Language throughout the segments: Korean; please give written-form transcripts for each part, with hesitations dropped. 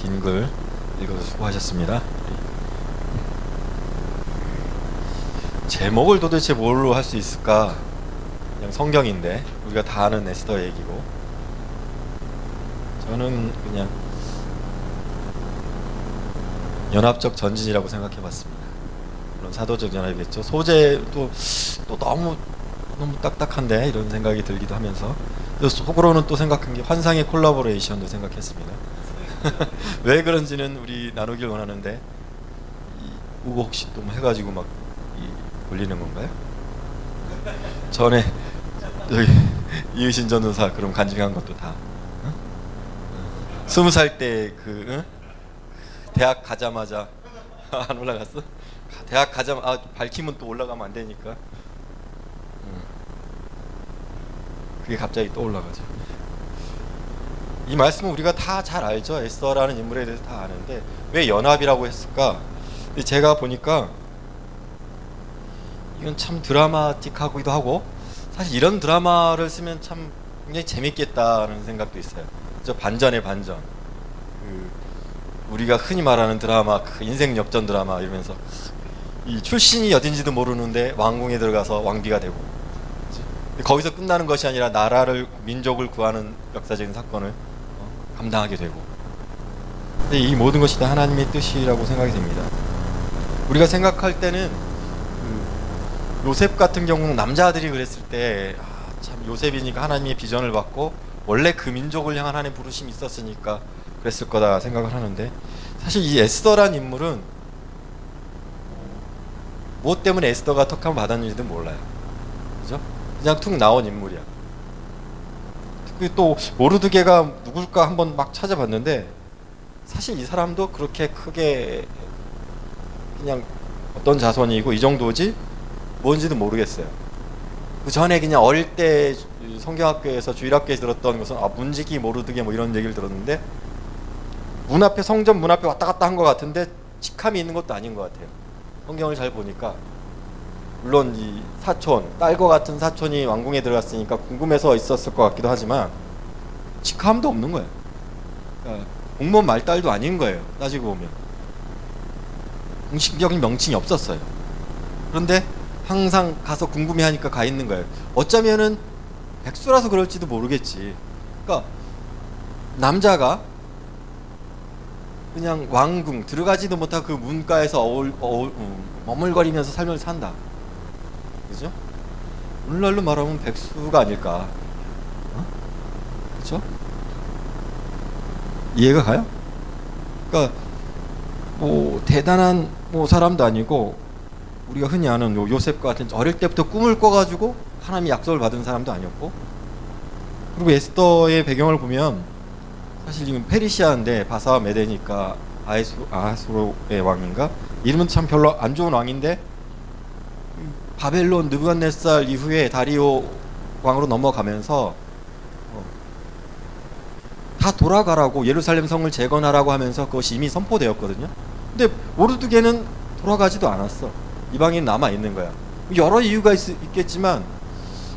긴 글 읽어서 수고하셨습니다. 제목을 도대체 뭘로 할 수 있을까? 그냥 성경인데 우리가 다 아는 에스더 얘기고, 저는 그냥 연합적 전진이라고 생각해봤습니다. 물론 사도적 연합이겠죠. 소재도 또 너무 딱딱한데 이런 생각이 들기도 하면서, 속으로는 또 생각한 게 환상의 콜라보레이션도 생각했습니다. 왜 그런지는 우리 나누길 원하는데, 우고 혹시 또 뭐 해가지고 막 올리는 건가요? 전에 여기 이의신 전도사 그럼 간증한 것도 다 20살 때 대학 가자마자 안 올라갔어? 대학 가자마자 밝히면 또 올라가면 안 되니까 그게 갑자기 또 올라가죠. 이 말씀은 우리가 다 잘 알죠. 에스더라는 인물에 대해서 다 아는데 왜 연합이라고 했을까? 근데 제가 보니까 이건 참 드라마틱하기도 하고, 사실 이런 드라마를 쓰면 참 굉장히 재밌겠다는 생각도 있어요. 저 반전의 반전. 우리가 흔히 말하는 드라마, 인생 역전 드라마 이러면서 이 출신이 어딘지도 모르는데 왕궁에 들어가서 왕비가 되고, 거기서 끝나는 것이 아니라 나라를, 민족을 구하는 역사적인 사건을 감당하게 되고. 근데 이 모든 것이 다 하나님의 뜻이라고 생각이 됩니다. 우리가 생각할 때는 요셉 같은 경우는 남자들이 그랬을 때 참 요셉이니까 하나님의 비전을 받고 원래 그 민족을 향한 하나님의 부르심이 있었으니까 그랬을 거다 생각을 하는데, 사실 이 에스더란 인물은 무엇 때문에 에스더가 턱함을 받았는지도 몰라요. 그죠? 그냥 툭 나온 인물이야. 특히 또 모르드게가 누굴까 한번 막 찾아봤는데, 사실 이 사람도 그렇게 크게 그냥 어떤 자손이고 이 정도지 뭔지도 모르겠어요. 그 전에 그냥 어릴 때 성경학교에서 주일학교에서 들었던 것은 문지기 모르드게 뭐 이런 얘기를 들었는데, 문 앞에, 성전 문 앞에 왔다 갔다 한 것 같은데 직함이 있는 것도 아닌 것 같아요. 성경을 잘 보니까. 물론 이 사촌, 딸과 같은 사촌이 왕궁에 들어갔으니까 궁금해서 있었을 것 같기도 하지만 직함도 없는 거예요. 그러니까 공무원 말딸도 아닌 거예요. 따지고 보면 공식적인 명칭이 없었어요. 그런데 항상 가서 궁금해하니까 가 있는 거예요. 어쩌면은 백수라서 그럴지도 모르겠지. 그러니까 남자가 그냥 왕궁 들어가지도 못하고 그 문가에서 머물거리면서 삶을 산다. 그죠? 오늘날로 말하면 백수가 아닐까. 그죠? 이해가 가요? 그러니까 뭐 대단한 사람도 아니고, 우리가 흔히 아는 요셉과 같은 어릴 때부터 꿈을 꿔가지고 하나님의 약속을 받은 사람도 아니었고, 그리고 에스더의 배경을 보면 사실 지금 페르시아인데 바사와 메데니까 아하수로의 왕인가? 이름은 참 별로 안 좋은 왕인데, 바벨론 느부갓네살 이후에 다리오 왕으로 넘어가면서 다 돌아가라고, 예루살렘 성을 재건하라고 하면서 그것이 이미 선포되었거든요. 근데 모르드게는 돌아가지도 않았어. 이방인 남아 있는 거야. 여러 이유가 있겠지만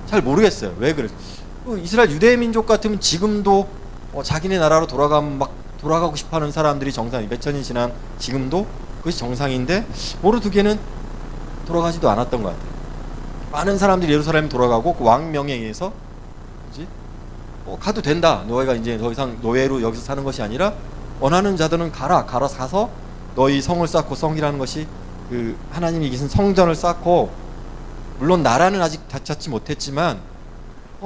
잘 모르겠어요. 왜 그래? 이스라엘 유대 민족 같으면 지금도 자기네 나라로 돌아가고 싶어하는 사람들이 정상, 몇천 년 지난 지금도 그것이 정상인데, 모르드게는 돌아가지도 않았던 것 같아요. 많은 사람들이 예루살렘 돌아가고 그 왕 명령에 의해서 가도 된다. 너희가 이제 더 이상 노예로 여기서 사는 것이 아니라 원하는 자들은 가라 사서 너희 성을 쌓고, 성이라는 것이 그 하나님이 이기신 성전을 쌓고, 물론 나라는 아직 찾지 못했지만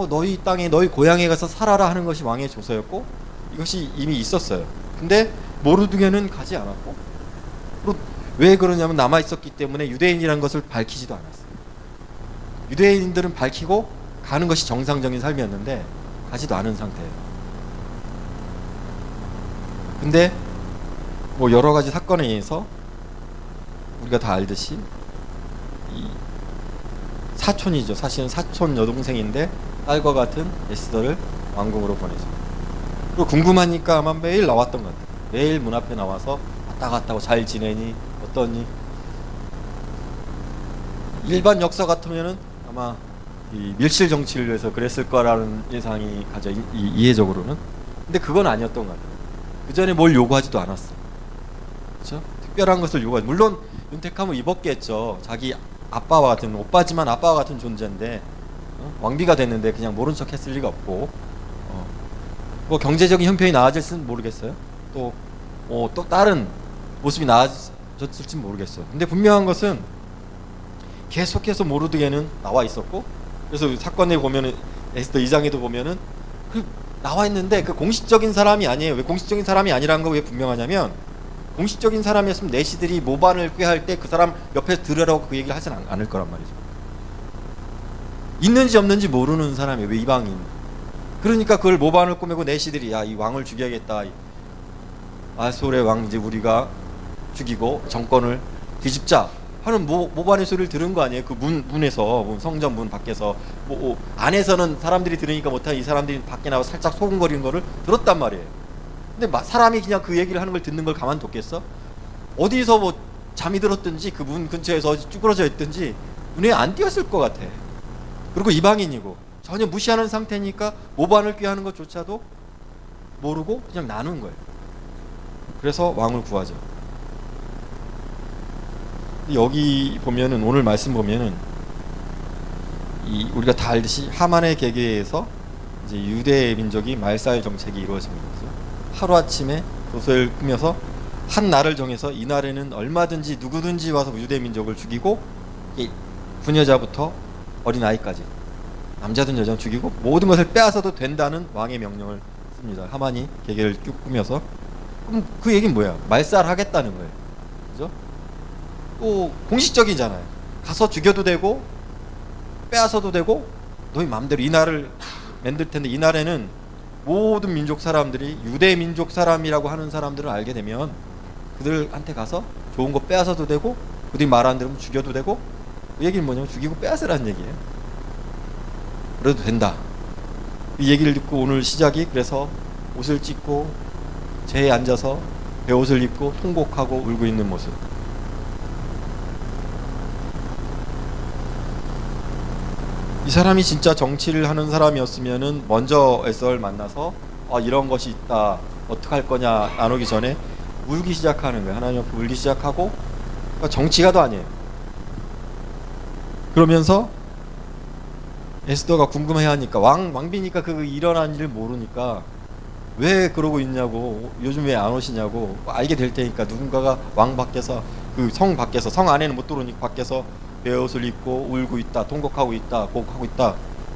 너희 땅에, 너희 고향에 가서 살아라 하는 것이 왕의 조서였고, 이것이 이미 있었어요. 근데 모르드게는 가지 않았고, 그리고 왜 그러냐면 남아 있었기 때문에 유대인이라는 것을 밝히지도 않았어요. 유대인들은 밝히고 가는 것이 정상적인 삶이었는데 가지도 않은 상태예요. 근데 여러 가지 사건에 의해서 우리가 다 알듯이 이 사촌이죠. 사실은 사촌 여동생인데 딸과 같은 에스더를 왕궁으로 보내죠. 그리고 궁금하니까 아마 매일 나왔던 것 같아요. 매일 문 앞에 나와서 왔다 갔다 하고, 잘 지내니? 어떠니? 일반 역사 같으면은 아마 이 밀실 정치를 위해서 그랬을 거라는 예상이 가져, 이해적으로는. 근데 그건 아니었던 것 같아요. 그 전에 뭘 요구하지도 않았어. 그렇죠? 특별한 것을 요구하지. 물론 윤택하면 입었겠죠. 자기 아빠와 같은, 오빠지만 아빠와 같은 존재인데 왕비가 됐는데 그냥 모른 척 했을 리가 없고, 뭐 경제적인 형편이 나아질지는 모르겠어요. 또 다른 모습이 나아졌을지 모르겠어요. 근데 분명한 것은 계속해서 모르드게는 나와 있었고, 그래서 사건에 보면은 에스더 2장에도 보면은 나와 있는데 그 공식적인 사람이 아니에요. 왜 공식적인 사람이 아니라는 거 왜 분명하냐면, 공식적인 사람이었으면 내시들이 모반을 꾀할 때 그 사람 옆에서 들으라고 그 얘기를 하진 않을 거란 말이죠. 있는지 없는지 모르는 사람이에요. 왜 이방인. 그러니까 그걸 모반을 꾸미고 내시들이 야, 이 왕을 죽여야겠다. 아수르의 왕 이제 우리가 죽이고 정권을 뒤집자 하는 모반의 소리를 들은 거 아니에요. 그 문에서, 성전 문 밖에서, 안에서는 사람들이 들으니까 못한 이 사람들이 밖에 나와 살짝 소근거리는 거를 들었단 말이에요. 근데 사람이 그냥 그 얘기를 하는 걸 듣는 걸 가만뒀겠어? 어디서 뭐 잠이 들었든지 그 문 근처에서 쭈그러져 있든지 눈에 안 띄었을 것 같아. 그리고 이방인이고 전혀 무시하는 상태니까 모반을 꾀하는 것조차도 모르고 그냥 나눈 거예요. 그래서 왕을 구하죠. 여기 보면은, 오늘 말씀 보면은 우리가 다 알듯이 하만의 계계에서 이제 유대 민족이 말살 정책이 이루어집니다. 하루아침에 도서를 꾸며서 한 날을 정해서 이 날에는 얼마든지 누구든지 와서 유대 민족을 죽이고, 부녀자부터 어린아이까지 남자든 여자든 죽이고 모든 것을 빼앗아도 된다는 왕의 명령을 씁니다. 하만이 계계를 쭉 꾸며서. 그럼 그 얘기는 뭐야? 말살하겠다는 거예요. 그죠? 또 공식적이잖아요. 가서 죽여도 되고 빼앗아도 되고 너희 마음대로 이 날을 만들 텐데, 이 날에는 모든 민족 사람들이 유대 민족 사람이라고 하는 사람들을 알게 되면 그들한테 가서 좋은 거 빼앗아도 되고 그들이 말 안 들으면 죽여도 되고, 그 얘기는 뭐냐면 죽이고 빼앗으라는 얘기예요. 그래도 된다. 이 얘기를 듣고 오늘 시작이, 그래서 옷을 찢고 재에 앉아서 베옷을 입고 통곡하고 울고 있는 모습. 이 사람이 진짜 정치를 하는 사람이었으면은 먼저 에스더를 만나서 이런 것이 있다, 어떡할 거냐 나누기 전에 울기 시작하는 거예요. 하나님 앞에 울기 시작하고, 그러니까 정치가도 아니에요. 그러면서 에스더가 궁금해하니까, 왕비니까 그 일어난 일을 모르니까 왜 그러고 있냐고, 요즘 왜 안 오시냐고 알게 될 테니까, 누군가가 왕 밖에서, 그 성 밖에서, 성 안에는 못 들어오니까 밖에서 베옷을 입고 울고 있다, 통곡하고 있다, 고곡하고 있다.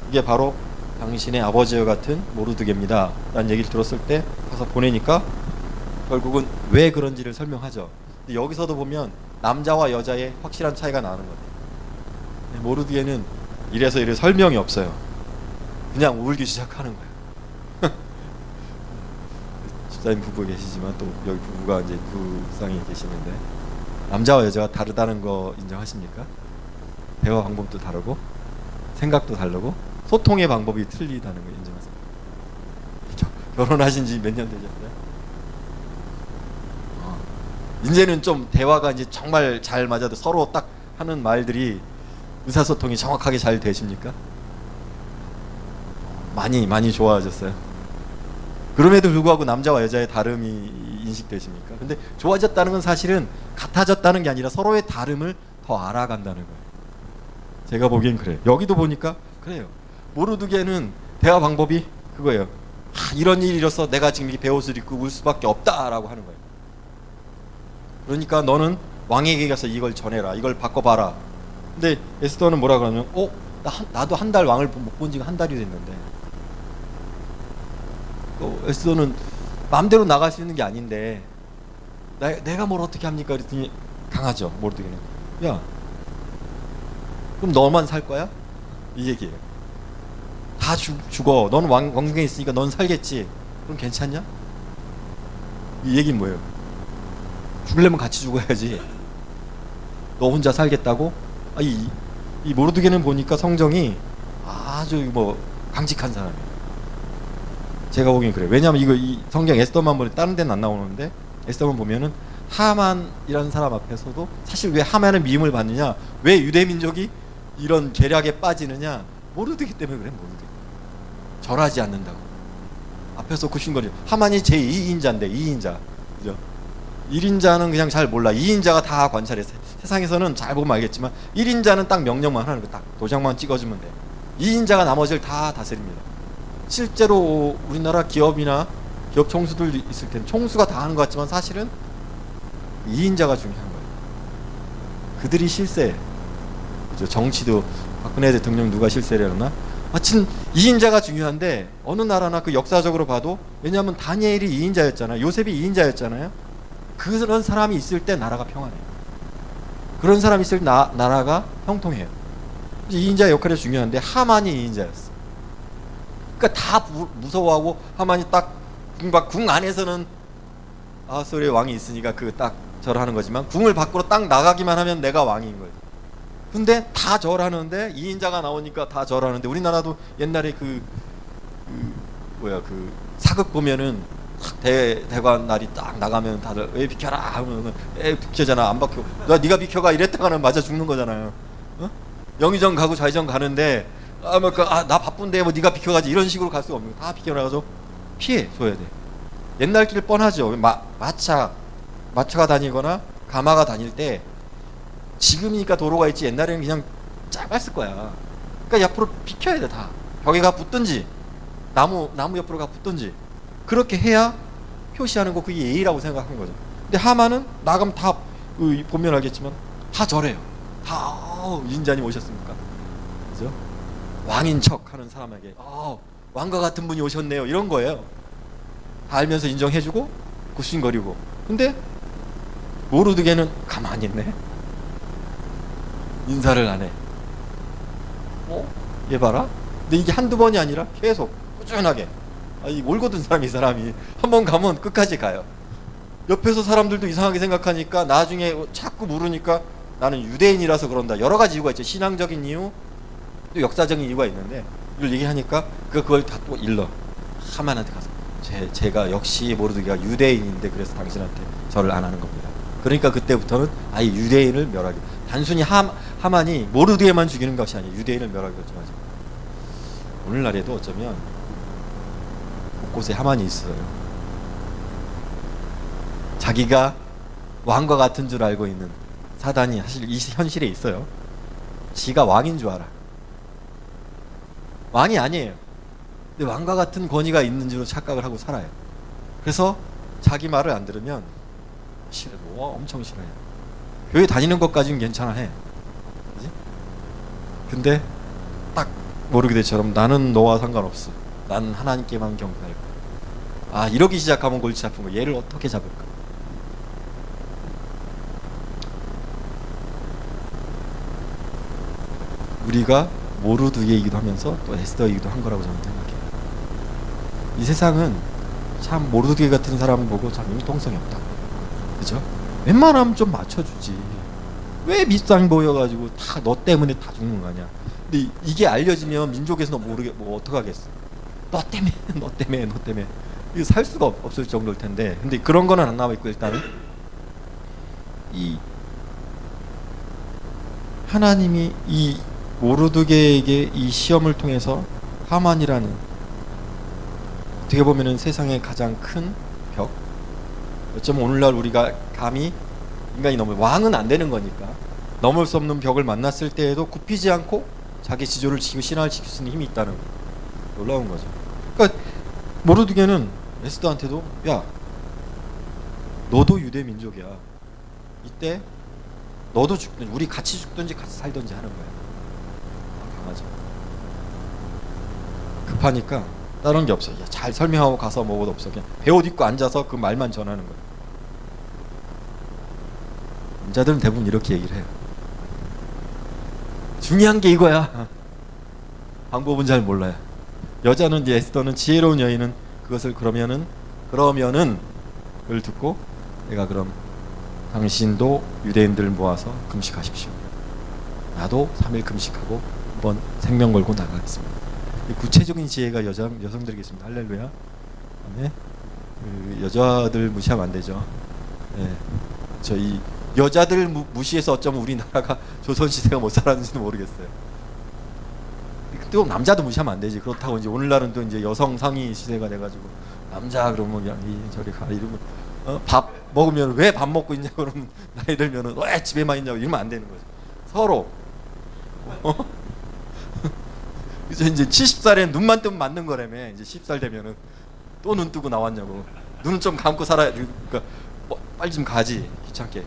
이게 바로 당신의 아버지와 같은 모르드게입니다 라는 얘기를 들었을 때 가서 보내니까 결국은 왜 그런지를 설명하죠. 근데 여기서도 보면 남자와 여자의 확실한 차이가 나는 거예요. 모르드게는 이래서 이래 설명이 없어요. 그냥 울기 시작하는 거예요. 집사님 부부 계시지만 또 여기 부부가 이제 부상이 계시는데, 남자와 여자가 다르다는 거 인정하십니까? 대화 방법도 다르고 생각도 다르고 소통의 방법이 틀리다는 거 인정하세요? 결혼하신 지 몇 년 되셨어요? 이제는 좀 대화가 이제 정말 잘 맞아도 서로 딱 하는 말들이, 의사소통이 정확하게 잘 되십니까? 많이 좋아하셨어요. 그럼에도 불구하고 남자와 여자의 다름이 인식되십니까? 근데 좋아졌다는 건 사실은 같아졌다는 게 아니라 서로의 다름을 더 알아간다는 거예요. 제가 보기엔 그래요. 여기도 보니까 그래요. 모르드게는 대화 방법이 그거예요. 이런 일이 일어서 내가 지금 이렇게 베옷을 입고 울 수밖에 없다라고 하는 거예요. 그러니까 너는 왕에게 가서 이걸 전해라, 이걸 바꿔봐라. 근데 에스더는 뭐라 그러냐면, 나도 한 달 왕을 못 본 지가 한 달이 됐는데, 또 에스더는 마음대로 나갈 수 있는 게 아닌데 내가 뭘 어떻게 합니까? 그랬더니 강하죠, 모르드게는. 야, 그럼 너만 살 거야? 이 얘기예요. 다 죽어. 너는 왕궁에 있으니까 넌 살겠지. 그럼 괜찮냐? 이 얘기는 뭐예요? 죽으려면 같이 죽어야지. 너 혼자 살겠다고? 이 모르드게는 보니까 성정이 아주 강직한 사람이에요. 제가 보기엔 그래요. 왜냐하면 이 성경 에스더만 보면 다른 데는 안 나오는데, 에스더만 보면은 하만이라는 사람 앞에서도 사실 왜 하만은 미움을 받느냐, 왜 유대 민족이 이런 계략에 빠지느냐, 모르드게 때문에 그래. 모르드게 절하지 않는다고. 앞에서 구신거리. 하만이 제2인자인데 2인자. 그죠? 1인자는 그냥 잘 몰라. 2인자가 다 관찰해. 세상에서는 잘 보면 알겠지만 1인자는 딱 명령만 하는 거, 딱 도장만 찍어주면 돼. 2인자가 나머지를 다 다스립니다. 실제로 우리나라 기업이나 기업 총수들 있을 텐데 총수가 다 하는 것 같지만 사실은 2인자가 중요한 거예요. 그들이 실세. 그죠? 정치도 박근혜 대통령 누가 실세를 했나? 하여튼 2인자가 중요한데 어느 나라나 그 역사적으로 봐도, 왜냐하면 다니엘이 2인자였잖아요. 요셉이 2인자였잖아요. 그런 사람이 있을 때 나라가 평안해요. 그런 사람이 있을 때 나라가 형통해요. 2인자의 역할이 중요한데 하만이 2인자였어. 그러니까 다 무서워하고 하만이 딱 궁 안에서는 아하수에르의 왕이 있으니까 그 딱 절하는 거지만 궁을 밖으로 딱 나가기만 하면 내가 왕인 거예요. 근데 다 절하는데 2인자가 나오니까 다 절하는데, 우리나라도 옛날에 그 사극 보면은 대관 날이 딱 나가면 다들 왜 비켜라 하면 비켜잖아. 안 비켜. 네가 비켜가 이랬다가는 맞아 죽는 거잖아요. 어? 영의정 가고 좌의정 가는데 나 바쁜데 뭐 네가 비켜가지 이런 식으로 갈 수가 없는 거야. 다 비켜나가서 피해 줘야 돼. 옛날 길 뻔하죠. 마차가 다니거나 가마가 다닐 때 지금이니까 도로가 있지 옛날에는 그냥 짧았을 거야. 그러니까 옆으로 비켜야 돼. 다 벽에 가 붙든지 나무 옆으로 가 붙든지 그렇게 해야 표시하는 거, 그게 예의라고 생각한 거죠. 근데 하만은 나가면 다 보면 알겠지만 다 저래요. 다 인자님 오셨습니까? 그죠? 왕인 척 하는 사람에게 왕과 같은 분이 오셨네요 이런 거예요. 다 알면서 인정해주고 굽신거리고. 근데 모르드게는 가만히 있네. 인사를 안 해. 얘 봐라. 근데 이게 한두 번이 아니라 계속 꾸준하게. 이 올거든 사람이, 이 사람이 한 번 가면 끝까지 가요. 옆에서 사람들도 이상하게 생각하니까 나중에 자꾸 물으니까 나는 유대인이라서 그런다. 여러 가지 이유가 있죠. 신앙적인 이유, 또 역사적인 이유가 있는데 이걸 얘기하니까 그걸 다 또 일러. 하만한테 가서 제가 역시 모르드게가 유대인인데 그래서 당신한테 절을 안 하는 겁니다. 그러니까 그때부터는 아예 유대인을 멸하게. 단순히 하만이 모르드게만 죽이는 것이 아니에요. 유대인을 멸하게 결정하죠. 오늘날에도 어쩌면 곳곳에 하만이 있어요. 자기가 왕과 같은 줄 알고 있는 사단이 사실 이 현실에 있어요. 지가 왕인 줄 알아. 왕이 아니에요. 근데 왕과 같은 권위가 있는 줄로 착각을 하고 살아요. 그래서 자기 말을 안 들으면 엄청 싫어요. 교회 다니는 것까지는 괜찮아 해. 그치? 근데 딱 모르게되처럼 나는 너와 상관없어. 난 하나님께만 경배할 거야. 이러기 시작하면 골치 아픈 거. 얘를 어떻게 잡을까? 우리가 모르드게이기도 하면서 또 에스더이기도 한 거라고 저는 생각해요. 이 세상은 참 모르드게 같은 사람 보고 참 융통성이 없다. 그죠? 웬만하면 좀 맞춰주지. 왜 밑상 보여가지고 다 너 때문에 다 죽는 거 아니야. 근데 이게 알려지면 민족에서는 모르게 어떡하겠어. 너 때문에 이거 살 수가 없을 정도일 텐데. 근데 그런 거는 안 나와 있고, 일단은 이 하나님이 이 모르드게에게 이 시험을 통해서 하만이라는, 어떻게 보면은 세상의 가장 큰 벽, 어쩌면 오늘날 우리가 감히 인간이 왕은 안 되는 거니까 넘을 수 없는 벽을 만났을 때에도 굽히지 않고 자기 지조를 지키고 신화를 지킬 수 있는 힘이 있다는 거. 놀라운 거죠. 그러니까 모르드게는 에스더한테도 야, 너도 유대 민족이야. 이때 너도 죽든지 우리 같이 죽든지 같이 살든지 하는 거야. 강하죠. 급하니까 다른 게 없어. 잘 설명하고 가서 뭐도 없어. 그냥 배옷 입고 앉아서 그 말만 전하는 거야. 남자들은 대부분 이렇게 얘기를 해요. 중요한 게 이거야. 방법은 잘 몰라요. 여자는 이제 에스더는 지혜로운 여인은 그것을 그러면은 그걸 듣고 내가 그럼 당신도 유대인들을 모아서 금식하십시오. 나도 3일 금식하고 한번 생명 걸고 나가겠습니다. 구체적인 지혜가 여성들에게 있습니다. 할렐루야. 네. 여자들 무시하면 안 되죠. 네. 저희 여자들 무시해서 어쩌면 우리나라가 조선시대가 못 살았는지도 모르겠어요. 또 남자도 무시하면 안 되지. 그렇다고 이제 오늘날은 또 이제 여성 상위 시대가 돼가지고 남자 그러면 그냥 저리 가 이러면 밥 먹으면 왜 밥 먹고 있냐 그러면 나이 들면은 왜 집에만 있냐고 이러면 안 되는 거죠. 서로 이제 70살에 눈만 뜨면 맞는 거라며. 이제 10살 되면은 또 눈 뜨고 나왔냐고. 눈은 좀 감고 살아야 돼. 그러니까 빨리 좀 가지 귀찮게.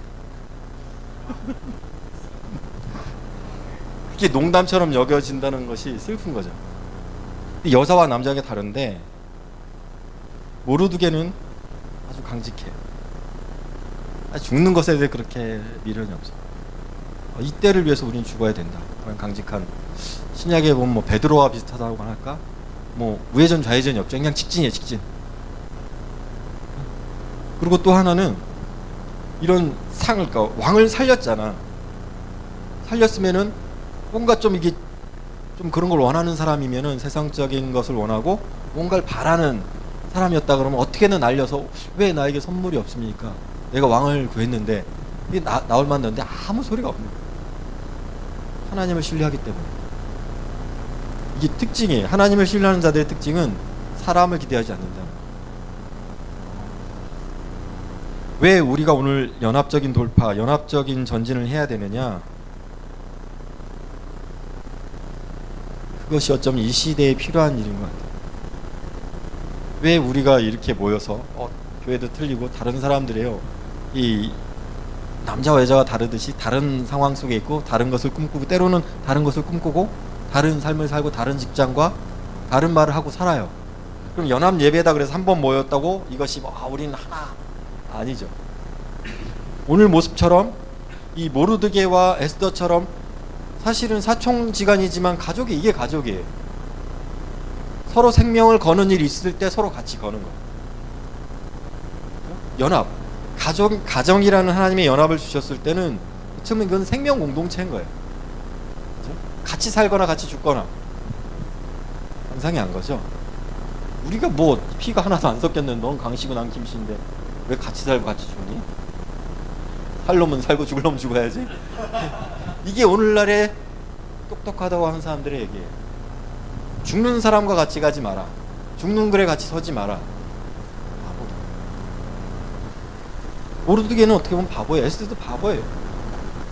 그게 농담처럼 여겨진다는 것이 슬픈 거죠. 여자와 남자가 다른데 모르드게는 아주 강직해. 죽는 것에 대해 그렇게 미련이 없어. 이때를 위해서 우리는 죽어야 된다. 그런 강직한. 신약에 보면 뭐 베드로와 비슷하다고 할까? 뭐 우회전 좌회전이 없죠. 그냥 직진이에요, 직진. 그리고 또 하나는 이런 상을, 그러니까 왕을 살렸잖아. 살렸으면은 뭔가 좀 이게 좀 그런 걸 원하는 사람이면은 세상적인 것을 원하고 뭔가를 바라는 사람이었다 그러면 어떻게든 날려서 왜 나에게 선물이 없습니까? 내가 왕을 구했는데 이게 나올 만한데 아무 소리가 없는 거예요. 하나님을 신뢰하기 때문에. 이게 특징이에요. 하나님을 신뢰하는 자들의 특징은 사람을 기대하지 않는다. 왜 우리가 오늘 연합적인 돌파, 연합적인 전진을 해야 되느냐? 그것이 어쩌면 이 시대에 필요한 일인 것 같아요. 왜 우리가 이렇게 모여서 교회도 틀리고 다른 사람들이에요. 이 남자와 여자가 다르듯이 다른 상황 속에 있고 다른 것을 꿈꾸고 때로는 다른 것을 꿈꾸고 다른 삶을 살고 다른 직장과 다른 말을 하고 살아요. 그럼 연합 예배다 그래서 한 번 모였다고 이것이 우리는 하나 아니죠. 오늘 모습처럼 이 모르드게와 에스더처럼 사실은 사총지간이지만 가족이 이게 가족이에요. 서로 생명을 거는 일이 있을 때 서로 같이 거는 거예요. 연합. 가정이라는 하나님의 연합을 주셨을 때는 처음에 그건 생명 공동체인 거예요. 그렇죠? 같이 살거나 같이 죽거나 상상이 안 거죠. 우리가 뭐 피가 하나도 안 섞였는데 넌 강씨고 난 김씨인데 왜 같이 살고 같이 죽니? 살 놈은 살고 죽을 놈은 죽어야지. 이게 오늘날의 똑똑하다고 하는 사람들의 얘기예요. 죽는 사람과 같이 가지 마라. 죽는 글에 같이 서지 마라. 모르드게는 어떻게 보면 바보예요. 에스더도 바보예요.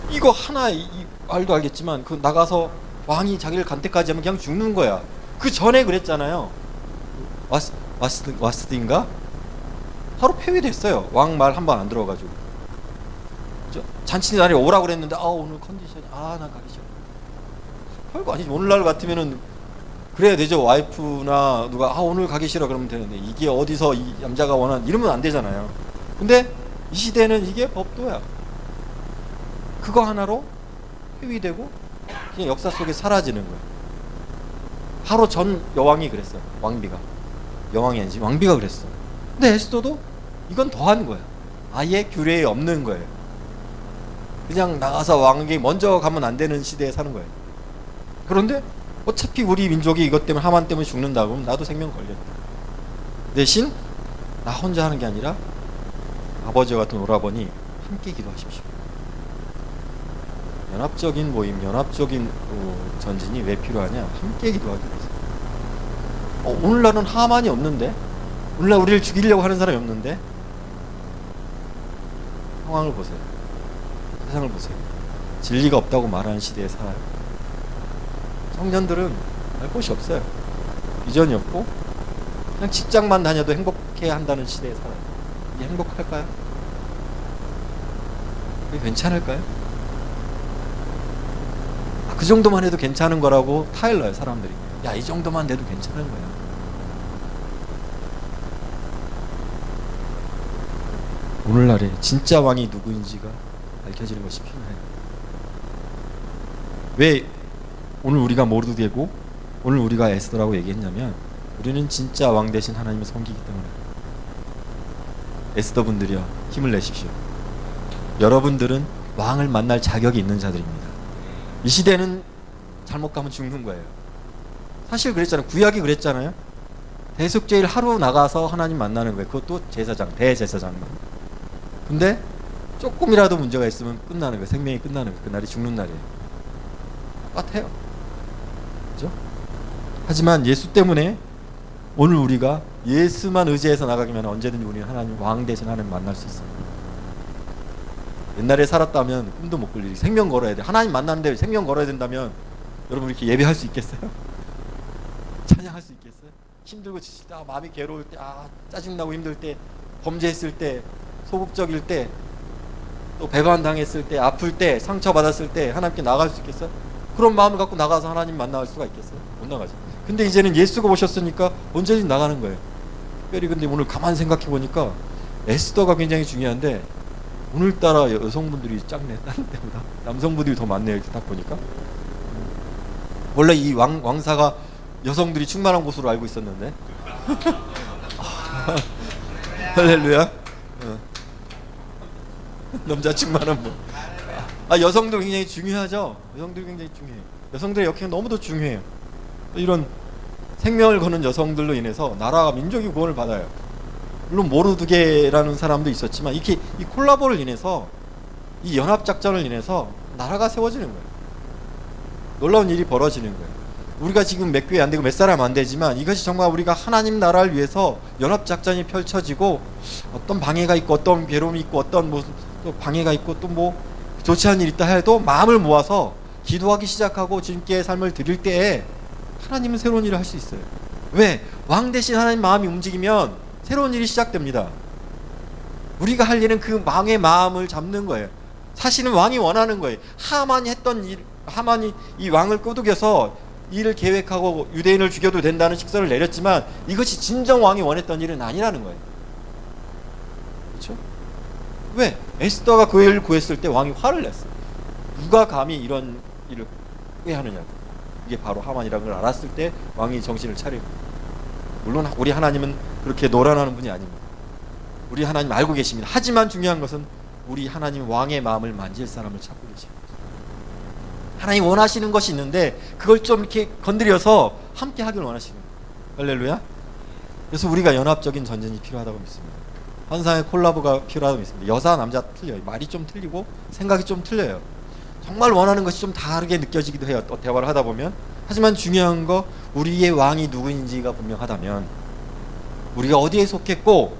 이거 하나 이 말도 알겠지만 그 나가서 왕이 자기를 간 때까지 하면 그냥 죽는 거야. 그 전에 그랬잖아요. 와스드인가? 바로 폐위됐어요. 왕 말 한 번 안 들어가지고. 잔치 날에 오라고 그랬는데 오늘 컨디션이 난 가기 싫어. 별거 아니지. 오늘날 같으면은 그래야 되죠. 와이프나 누가 오늘 가기 싫어 그러면 되는데 이게 어디서 이 남자가 원하는 이러면 안 되잖아요. 근데 이 시대는 이게 법도야. 그거 하나로 폐위되고 그냥 역사 속에 사라지는 거예요. 바로 전 여왕이 그랬어요. 왕비가. 여왕이 아니지 왕비가 그랬어. 근데 에스더도 이건 더한 거야. 아예 규례에 없는 거예요. 그냥 나가서 왕에게 먼저 가면 안 되는 시대에 사는 거예요. 그런데 어차피 우리 민족이 이것 때문에 하만 때문에 죽는다 그러면 나도 생명 걸렸다. 대신 나 혼자 하는 게 아니라 아버지와 같은 오라버니 함께 기도하십시오. 연합적인 모임, 연합적인 전진이 왜 필요하냐? 함께 기도하기 위해서. 오늘날은 하만이 없는데? 오늘날 우리를 죽이려고 하는 사람이 없는데? 상황을 보세요. 세상을 보세요. 진리가 없다고 말하는 시대에 살아요. 청년들은 알 곳이 없어요. 비전이 없고 그냥 직장만 다녀도 행복해야 한다는 시대에 살아요. 이게 행복할까요? 이게 괜찮을까요? 그 정도만 해도 괜찮은 거라고 타일러요 사람들이. 야, 이 정도만 돼도 괜찮은 거야. 오늘날에 진짜 왕이 누구인지가 밝혀지는 것이 필요해요. 왜 오늘 우리가 모르드게고 오늘 우리가 에스더라고 얘기했냐면 우리는 진짜 왕 대신 하나님을 섬기기 때문에. 에스더 분들이여 힘을 내십시오. 여러분들은 왕을 만날 자격이 있는 자들입니다. 이 시대는 잘못 가면 죽는 거예요. 사실 그랬잖아요. 구약이 그랬잖아요. 대속죄일 하루 나가서 하나님 만나는 거예요. 그것도 제사장, 대제사장만. 근데 조금이라도 문제가 있으면 끝나는 거예요. 생명이 끝나는 거예요. 그날이 죽는 날이에요. 똑같아요. 그죠? 하지만 예수 때문에 오늘 우리가 예수만 의지해서 나가기만 언제든지 우리는 하나님 왕 대신 하나님 만날 수 있어요. 옛날에 살았다면 꿈도 못 꿀 일이 생명 걸어야 돼. 하나님 만나는데 생명 걸어야 된다면 여러분 이렇게 예배할 수 있겠어요? 찬양할 수 있겠어요? 힘들고 지칠 때, 마음이 괴로울 때, 짜증나고 힘들 때, 범죄했을 때, 소극적일 때, 또 배반당했을 때, 아플 때, 상처받았을 때 하나님께 나갈 수 있겠어요? 그런 마음을 갖고 나가서 하나님 만날 수가 있겠어요? 못 나가죠. 근데 이제는 예수가 오셨으니까 언제든지 나가는 거예요. 특별히 근데 오늘 가만 생각해 보니까 에스더가 굉장히 중요한데 오늘따라 여성분들이 작네. 다른 때보다 남성분들이 더 많네요. 이렇게 딱 보니까. 원래 이 왕사가 여성들이 충만한 곳으로 알고 있었는데 할렐루야. 남자 충만한 뭐. 여성들 굉장히 중요하죠. 여성들 굉장히 중요해요. 여성들의 역할이 너무도 중요해요. 이런 생명을 거는 여성들로 인해서 나라가 민족이 구원을 받아요. 물론 모르드게라는 사람도 있었지만 이렇게 이 콜라보를 인해서 이 연합 작전을 인해서 나라가 세워지는 거예요. 놀라운 일이 벌어지는 거예요. 우리가 지금 몇 교회 안 되고 몇 사람 안 되지만 이것이 정말 우리가 하나님 나라를 위해서 연합 작전이 펼쳐지고 어떤 방해가 있고 어떤 괴로움이 있고 어떤 뭐 또 방해가 있고 또 뭐 좋지 않은 일이 있다 해도 마음을 모아서 기도하기 시작하고 주님께 삶을 드릴 때에 하나님은 새로운 일을 할 수 있어요. 왜? 왕 대신 하나님 마음이 움직이면 새로운 일이 시작됩니다. 우리가 할 일은 그 왕의 마음을 잡는 거예요. 사실은 왕이 원하는 거예요. 하만이 했던 일, 하만이 이 왕을 꼬드겨서 일을 계획하고 유대인을 죽여도 된다는 식사를 내렸지만 이것이 진정 왕이 원했던 일은 아니라는 거예요. 그렇죠? 왜? 에스더가 그 일을 구했을 때 왕이 화를 냈어요. 누가 감히 이런 일을 왜 하느냐고. 이게 바로 하만이라는 걸 알았을 때 왕이 정신을 차리고. 물론 우리 하나님은 그렇게 노란하는 분이 아닙니다. 우리 하나님 알고 계십니다. 하지만 중요한 것은 우리 하나님 왕의 마음을 만질 사람을 찾고 계십니다. 하나님 원하시는 것이 있는데 그걸 좀 이렇게 건드려서 함께 하길 원하시는 거예요. 할렐루야. 그래서 우리가 연합적인 전쟁이 필요하다고 믿습니다. 환상의 콜라보가 필요하다고 믿습니다. 여자 남자 틀려요. 말이 좀 틀리고 생각이 좀 틀려요. 정말 원하는 것이 좀 다르게 느껴지기도 해요. 또 대화를 하다 보면. 하지만 중요한 거 우리의 왕이 누구인지가 분명하다면, 우리가 어디에 속했고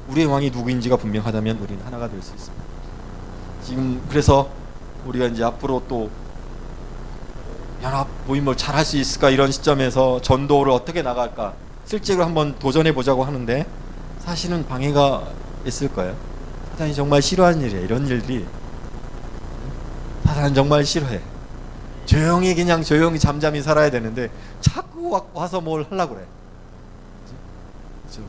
우리의 왕이 누구인지가 분명하다면 우리는 하나가 될 수 있습니다. 지금 그래서 우리가 이제 앞으로 또 연합 모임을 잘 할 수 있을까, 이런 시점에서 전도를 어떻게 나갈까 실제로 한번 도전해 보자고 하는데 사실은 방해가 있을 거예요. 사탄이 정말 싫어하는 일이에요. 이런 일들이 사탄은 정말 싫어해. 조용히 그냥 조용히 잠잠히 살아야 되는데 자꾸 와서 뭘 하려고 그래. 그렇죠?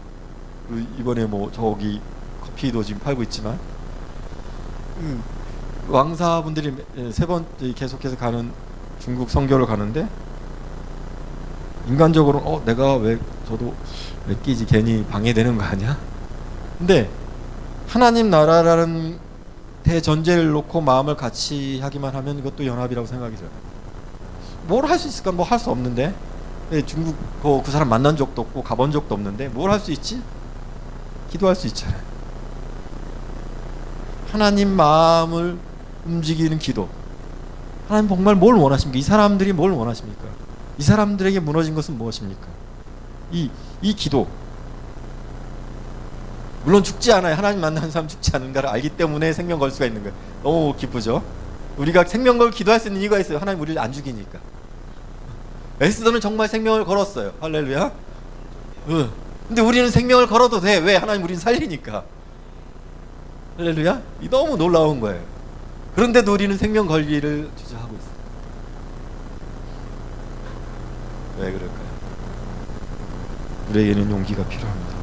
이번에 뭐 저기 커피도 지금 팔고 있지만 왕사분들이 세 번 계속해서 가는 중국 선교를 가는데 인간적으로 내가 왜 저도 왜 끼지, 괜히 방해되는 거 아니야? 근데 하나님 나라라는 대전제를 놓고 마음을 같이 하기만 하면 이것도 연합이라고 생각이 들어요. 뭘 할 수 있을까? 뭐 할 수 없는데. 중국 그 사람 만난 적도 없고 가본 적도 없는데 뭘 할 수 있지? 기도할 수 있잖아요. 하나님 마음을 움직이는 기도. 하나님 정말 뭘 원하십니까? 이 사람들이 뭘 원하십니까? 이 사람들에게 무너진 것은 무엇입니까? 이 기도. 물론 죽지 않아요. 하나님 만나는 사람 죽지 않는가를 알기 때문에 생명 걸 수가 있는 거예요. 너무 기쁘죠? 우리가 생명 걸 기도할 수 있는 이유가 있어요. 하나님 우리를 안 죽이니까. 에스더는 정말 생명을 걸었어요. 할렐루야. 근데 우리는 생명을 걸어도 돼. 왜? 하나님 우리는 살리니까. 할렐루야. 이 너무 놀라운 거예요. 그런데도 우리는 생명 걸기를 주저하고 있어요. 왜 그럴까요? 우리에게는 용기가 필요합니다.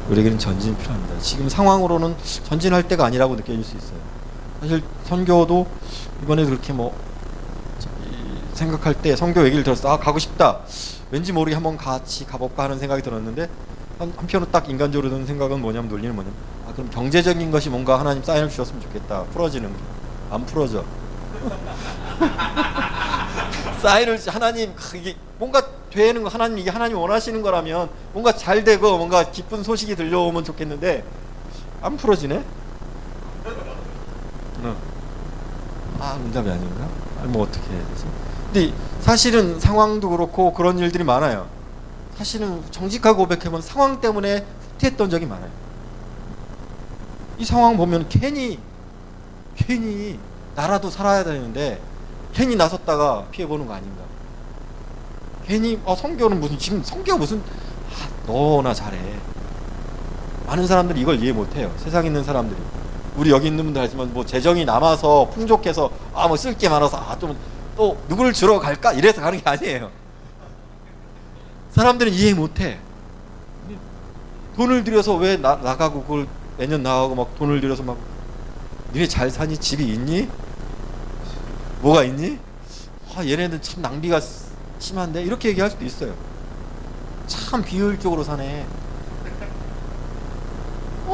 우리에게는 전진이 필요합니다. 지금 상황으로는 전진할 때가 아니라고 느껴질 수 있어요. 사실 선교도 이번에 그렇게 생각할 때 선교 얘기를 들었어. 가고 싶다. 왠지 모르게 한번 같이 가볼까 하는 생각이 들었는데 한편으로 딱 인간적으로 드는 생각은 뭐냐면, 논리는 뭐냐면, 그럼 경제적인 것이 뭔가 하나님 사인을 주셨으면 좋겠다. 풀어지는 게. 안 풀어져. 사인을 하나님, 이게 뭔가 되는 거, 하나님 이게 하나님 원하시는 거라면 뭔가 잘 되고 뭔가 기쁜 소식이 들려오면 좋겠는데 안 풀어지네. 응답이 아닌가? 뭐 어떻게 해야 되지? 근데 사실은 상황도 그렇고 그런 일들이 많아요. 사실은 정직하게 고백해보면 상황 때문에 후퇴했던 적이 많아요. 이 상황 보면 괜히 나라도 살아야 되는데 괜히 나섰다가 피해보는 거 아닌가. 괜히 성교는 무슨, 지금 성교가 무슨, 너나 잘해. 많은 사람들이 이걸 이해 못해요. 세상에 있는 사람들이. 우리 여기 있는 분들 하지만 뭐 재정이 남아서 풍족해서 뭐 쓸 게 많아서 좀 또 누구를 주러 갈까 이래서 가는 게 아니에요. 사람들은 이해 못해. 돈을 들여서 왜 나가고 그걸 매년 나가고 막 돈을 들여서 막 니네 잘 사니? 집이 있니? 뭐가 있니? 얘네는 참 낭비가 심한데? 이렇게 얘기할 수도 있어요. 참 비효율적으로 사네.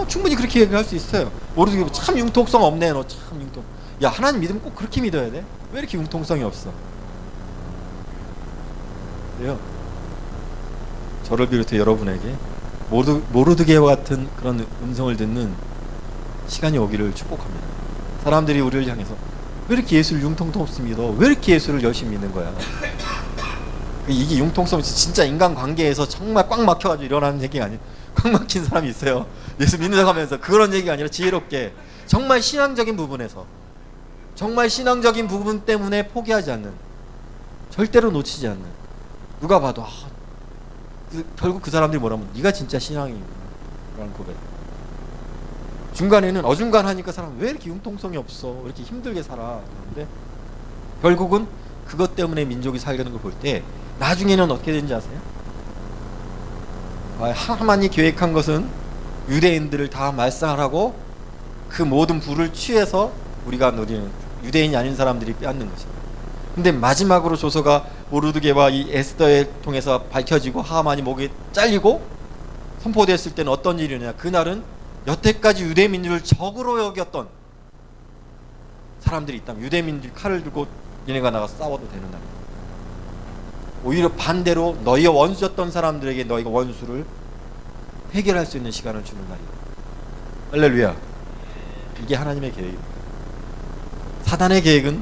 충분히 그렇게 얘기할 수 있어요. 모르게 참 융통성 없네. 너 참 융통. 야, 하나님 믿으면 꼭 그렇게 믿어야 돼? 왜 이렇게 융통성이 없어? 그래요. 저를 비롯해 여러분에게 모르드게와 같은 그런 음성을 듣는 시간이 오기를 축복합니다. 사람들이 우리를 향해서 왜 이렇게 예수를 융통성 없이 믿어? 왜 이렇게 예수를 열심히 믿는 거야? 이게 융통성이 진짜 인간관계에서 정말 꽉 막혀가지고 일어나는 얘기가 아니에요. 꽉 막힌 사람이 있어요. 예수 믿는다고 하면서 그런 얘기가 아니라 지혜롭게 정말 신앙적인 부분에서 정말 신앙적인 부분 때문에 포기하지 않는, 절대로 놓치지 않는, 누가 봐도 결국 그 사람들이 뭐라면 네가 진짜 신앙이구나 라는 고백. 중간에는 어중간하니까 사람 왜 이렇게 융통성이 없어, 왜 이렇게 힘들게 살아. 그런데 결국은 그것 때문에 민족이 살려는 걸 볼 때 나중에는 어떻게 되는지 아세요? 하만이 계획한 것은 유대인들을 다 말살하고 그 모든 부를 취해서 우리가 누리는 유대인이 아닌 사람들이 빼앗는 것입니다. 근데 마지막으로 조서가 모르드게와 이 에스더에 통해서 밝혀지고 하만이 목에 잘리고 선포됐을 때는 어떤 일이냐, 그날은 여태까지 유대민족을 적으로 여겼던 사람들이 있다면 유대민족이 칼을 들고 얘네가 나가 싸워도 되는 날입니다. 오히려 반대로 너희가 원수였던 사람들에게 너희가 원수를 해결할 수 있는 시간을 주는 날이다. 할렐루야. 이게 하나님의 계획입니다. 사단의 계획은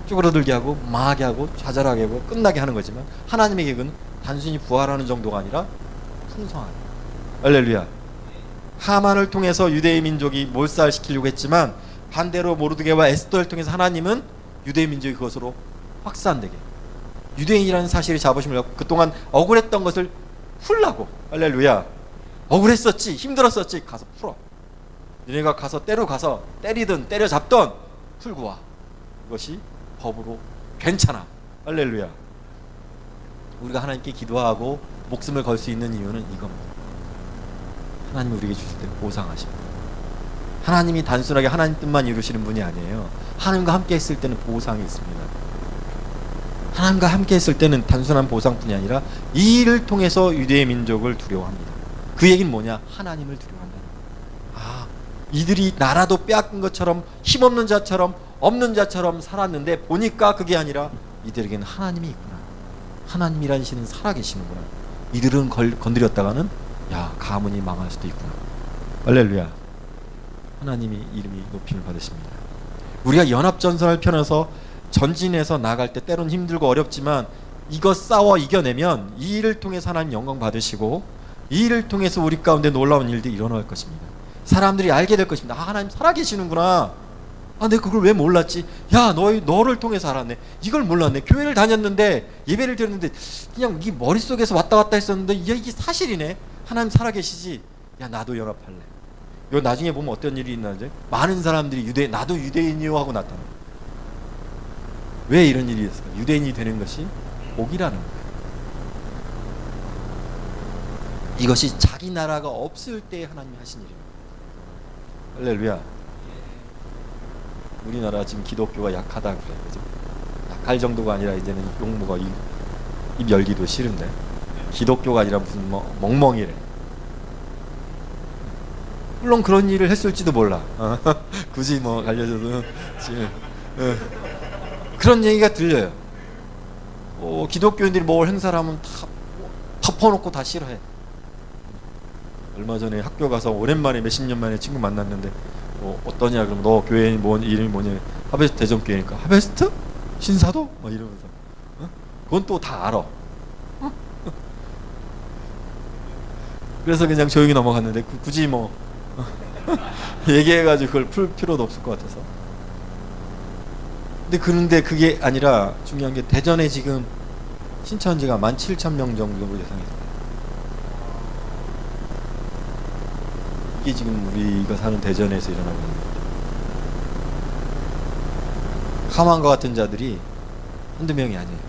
쭈그러들게 하고 망하게 하고 좌절하게 하고 끝나게 하는 거지만 하나님의 계획은 단순히 부활하는 정도가 아니라 풍성하다. 할렐루야. 하만을 통해서 유대의 민족이 몰살시키려고 했지만 반대로 모르드게와 에스더를 통해서 하나님은 유대의 민족이 그것으로 확산되게, 유대인이라는 사실을 잡으심을 갖고 그동안 억울했던 것을 풀라고. 할렐루야. 억울했었지, 힘들었었지, 가서 풀어. 너네가 가서 때리든 때려잡던 풀고 와. 이것이 법으로 괜찮아. 할렐루야. 우리가 하나님께 기도하고 목숨을 걸 수 있는 이유는 이겁니다. 하나님이 우리에게 주실 때 보상하십니다. 하나님이 단순하게 하나님 뜻만 이루시는 분이 아니에요. 하나님과 함께 했을 때는 보상이 있습니다. 하나님과 함께 했을 때는 단순한 보상뿐이 아니라 이 일을 통해서 유대의 민족을 두려워합니다. 그 얘기는 뭐냐? 하나님을 두려워한다. 이들이 나라도 빼앗긴 것처럼 힘없는 자처럼 없는 자처럼 살았는데 보니까 그게 아니라 이들에게는 하나님이 있구나. 하나님이라는 신은 살아계시는구나. 이들은 건드렸다가는 가문이 망할 수도 있구나. 할렐루야. 하나님이 이름이 높임을 받으십니다. 우리가 연합전선을 펴면서 전진해서 나갈 때 때론 힘들고 어렵지만 이것 싸워 이겨내면 이 일을 통해서 하나님 영광 받으시고 이 일을 통해서 우리 가운데 놀라운 일들이 일어날 것입니다. 사람들이 알게 될 것입니다. 하나님 살아계시는구나. 내가 그걸 왜 몰랐지? 너를 통해서 알았네. 이걸 몰랐네. 교회를 다녔는데 예배를 드렸는데 그냥 이 머릿속에서 왔다 갔다 했었는데 이게 사실이네. 하나님 살아계시지. 나도 연합할래. 요 나중에 보면 어떤 일이 있나지? 많은 사람들이 나도 유대인이요 하고 나타나. 왜 이런 일이 있을까? 유대인이 되는 것이 복이라는 거예요. 이것이 자기 나라가 없을 때 하나님이 하신 일입니다. 할렐루야. 우리나라 지금 기독교가 약하다 그래, 그죠? 약할 정도가 아니라 이제는 용모가 입 열기도 싫은데 기독교가 아니라 무슨 멍멍이래. 물론 그런 일을 했을지도 몰라. 굳이 알려줘도 지금 그런 얘기가 들려요. 기독교인들이 뭘 행사를 하면 다 덮어놓고 다 싫어해. 얼마 전에 학교 가서 오랜만에 몇십 년 만에 친구 만났는데 어떠냐 그러면 너 교회 이름이 뭐냐? 하베스트 대전교회니까. 하베스트? 신사도? 막 이러면서 그건 또 다 알아. 그래서 그냥 조용히 넘어갔는데 굳이 뭐 얘기해가지고 그걸 풀 필요도 없을 것 같아서. 그런데 그게 아니라 중요한 게 대전에 지금 신천지가 17,000명 정도로 예상했어요. 이게 지금 우리가 사는 대전에서 일어나고 있는 거죠. 하만과 같은 자들이 한두 명이 아니에요.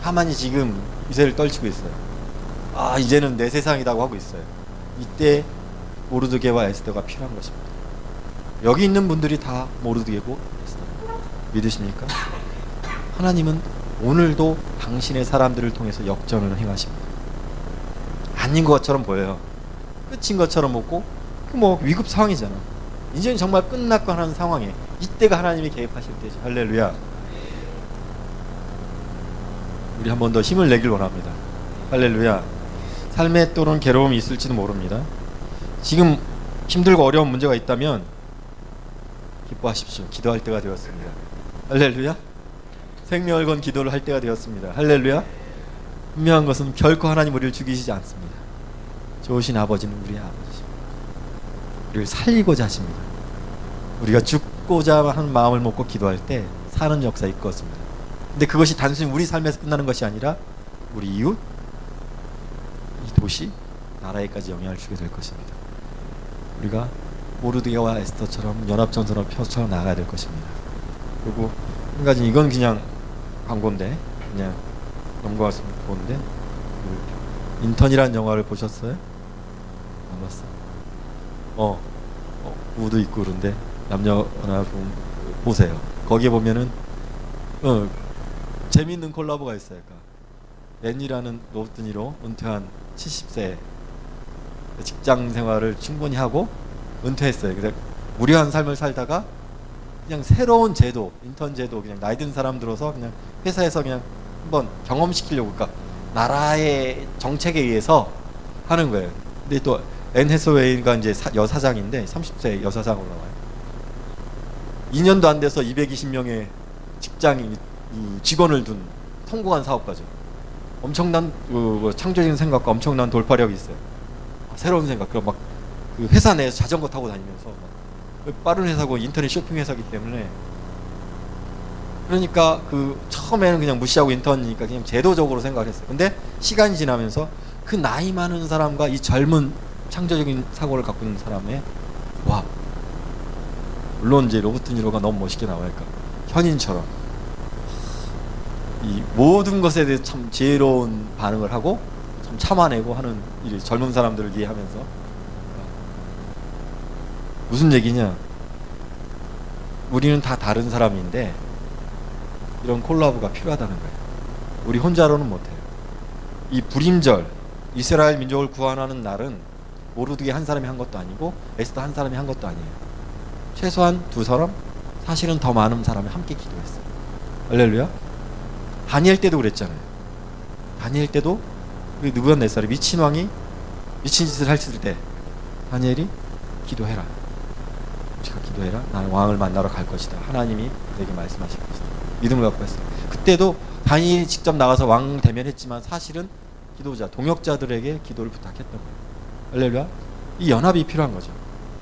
하만이 지금 위세를 떨치고 있어요. 이제는 내 세상이라고 하고 있어요. 이때 모르드게와 에스더가 필요한 것입니다. 여기 있는 분들이 다 모르드게고 에스더 믿으십니까? 하나님은 오늘도 당신의 사람들을 통해서 역전을 행하십니다. 아닌 것처럼 보여요. 끝인 것처럼 먹고 뭐 위급 상황이잖아. 이제는 정말 끝났고 하는 상황에 이때가 하나님이 개입하실 때죠. 할렐루야. 우리 한 번 더 힘을 내길 원합니다. 할렐루야. 삶에 또는 괴로움이 있을지도 모릅니다. 지금 힘들고 어려운 문제가 있다면 기뻐하십시오. 기도할 때가 되었습니다. 할렐루야. 생명을 건 기도를 할 때가 되었습니다. 할렐루야. 분명한 것은 결코 하나님 우리를 죽이시지 않습니다. 좋으신 아버지는 우리의 아버지십니다. 우리를 살리고자 하십니다. 우리가 죽고자 하는 마음을 먹고 기도할 때 사는 역사 있겠습니다. 근데 그것이 단순히 우리 삶에서 끝나는 것이 아니라 우리 이웃, 이 도시, 나라에까지 영향을 주게 될 것입니다. 우리가 모르드게와 에스더처럼 연합전선을 펴쳐 나가야 될 것입니다. 그리고 한 가지, 이건 그냥 광고인데 그냥 넘어가서 보는데, 인턴이라는 영화를 보셨어요? 안 봤어. 우도 있고 그런데 남녀나 보세요. 거기에 보면은 재미있는 콜라보가 있어요. 앤이라는 로봇드니로 은퇴한 70세 직장 생활을 충분히 하고 은퇴했어요. 그래서 무료한 삶을 살다가 그냥 새로운 제도, 인턴 제도, 그냥 나이 든 사람 들어서 그냥 회사에서 그냥 한번 경험시키려고, 그러니까 나라의 정책에 의해서 하는 거예요. 근데 또 앤 해서웨이가 이제 여사장인데 30세 여사장으로 나와요. 2년도 안 돼서 220명의 직원을 둔 성공한 사업가죠. 엄청난 창조적인 생각과 엄청난 돌파력이 있어요. 새로운 생각. 막 그 회사 내에서 자전거 타고 다니면서 빠른 회사고 인터넷 쇼핑 회사기 때문에, 그러니까 처음에는 그냥 무시하고 인턴이니까 그냥 제도적으로 생각을 했어요. 근데 시간이 지나면서 그 나이 많은 사람과 이 젊은 창조적인 사고를 갖고 있는 사람의 와, 물론 이제 로버트니로가 너무 멋있게 나와니까 현인처럼 이 모든 것에 대해 참 지혜로운 반응을 하고 참 참아내고 하는 일이 젊은 사람들을 이해하면서. 무슨 얘기냐, 우리는 다 다른 사람인데 이런 콜라보가 필요하다는 거예요. 우리 혼자로는 못해요. 이 불임절, 이스라엘 민족을 구원하는 날은 모르드게 한 사람이 한 것도 아니고 에스더 한 사람이 한 것도 아니에요. 최소한 두 사람, 사실은 더 많은 사람이 함께 기도했어요. 할렐루야. 다니엘 때도 그랬잖아요. 다니엘 때도 느부갓네살이 미친 왕이 미친 짓을 했을 때 다니엘이 기도해라. 우리가 기도해라. 나는 왕을 만나러 갈 것이다. 하나님이 내게 말씀하실 것이다. 믿음을 갖고 했어요. 그때도 다니엘이 직접 나가서 왕 대면했지만 사실은 기도자, 동역자들에게 기도를 부탁했던 거예요. 할렐루야. 이 연합이 필요한 거죠.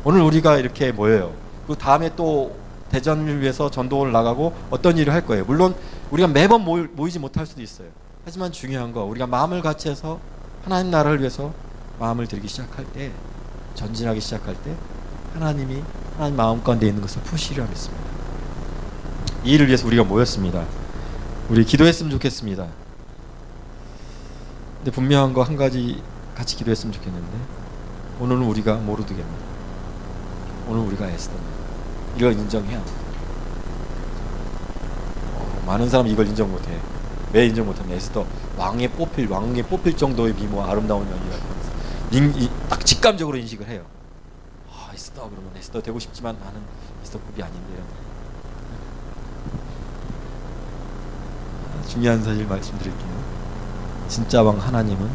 오늘 우리가 이렇게 모여요. 그 다음에 또 대전을 위해서 전도를 나가고 어떤 일을 할 거예요. 물론 우리가 매번 모이지 못할 수도 있어요. 하지만 중요한 거, 우리가 마음을 같이 해서 하나님 나라를 위해서 마음을 들이기 시작할 때, 전진하기 시작할 때 하나님이 하나님 마음 가운데 있는 것을 푸시리라 믿습니다. 이 일을 위해서 우리가 모였습니다. 우리 기도했으면 좋겠습니다. 근데 분명한 거 한 가지 같이 기도했으면 좋겠는데, 오늘은 우리가 모르드게입니다. 오늘 우리가 에스더입니다. 이걸 인정해야 합니다. 많은 사람이 이걸 인정 못해. 왜 인정 못하면 에스더 왕에 뽑힐 정도의 미모와 아름다운 연기가 딱 직감적으로 인식을 해요. 에스더 그러면 에스더 되고 싶지만 나는 에스더급이 아닌데요. 중요한 사실 말씀드릴게요. 진짜 왕 하나님은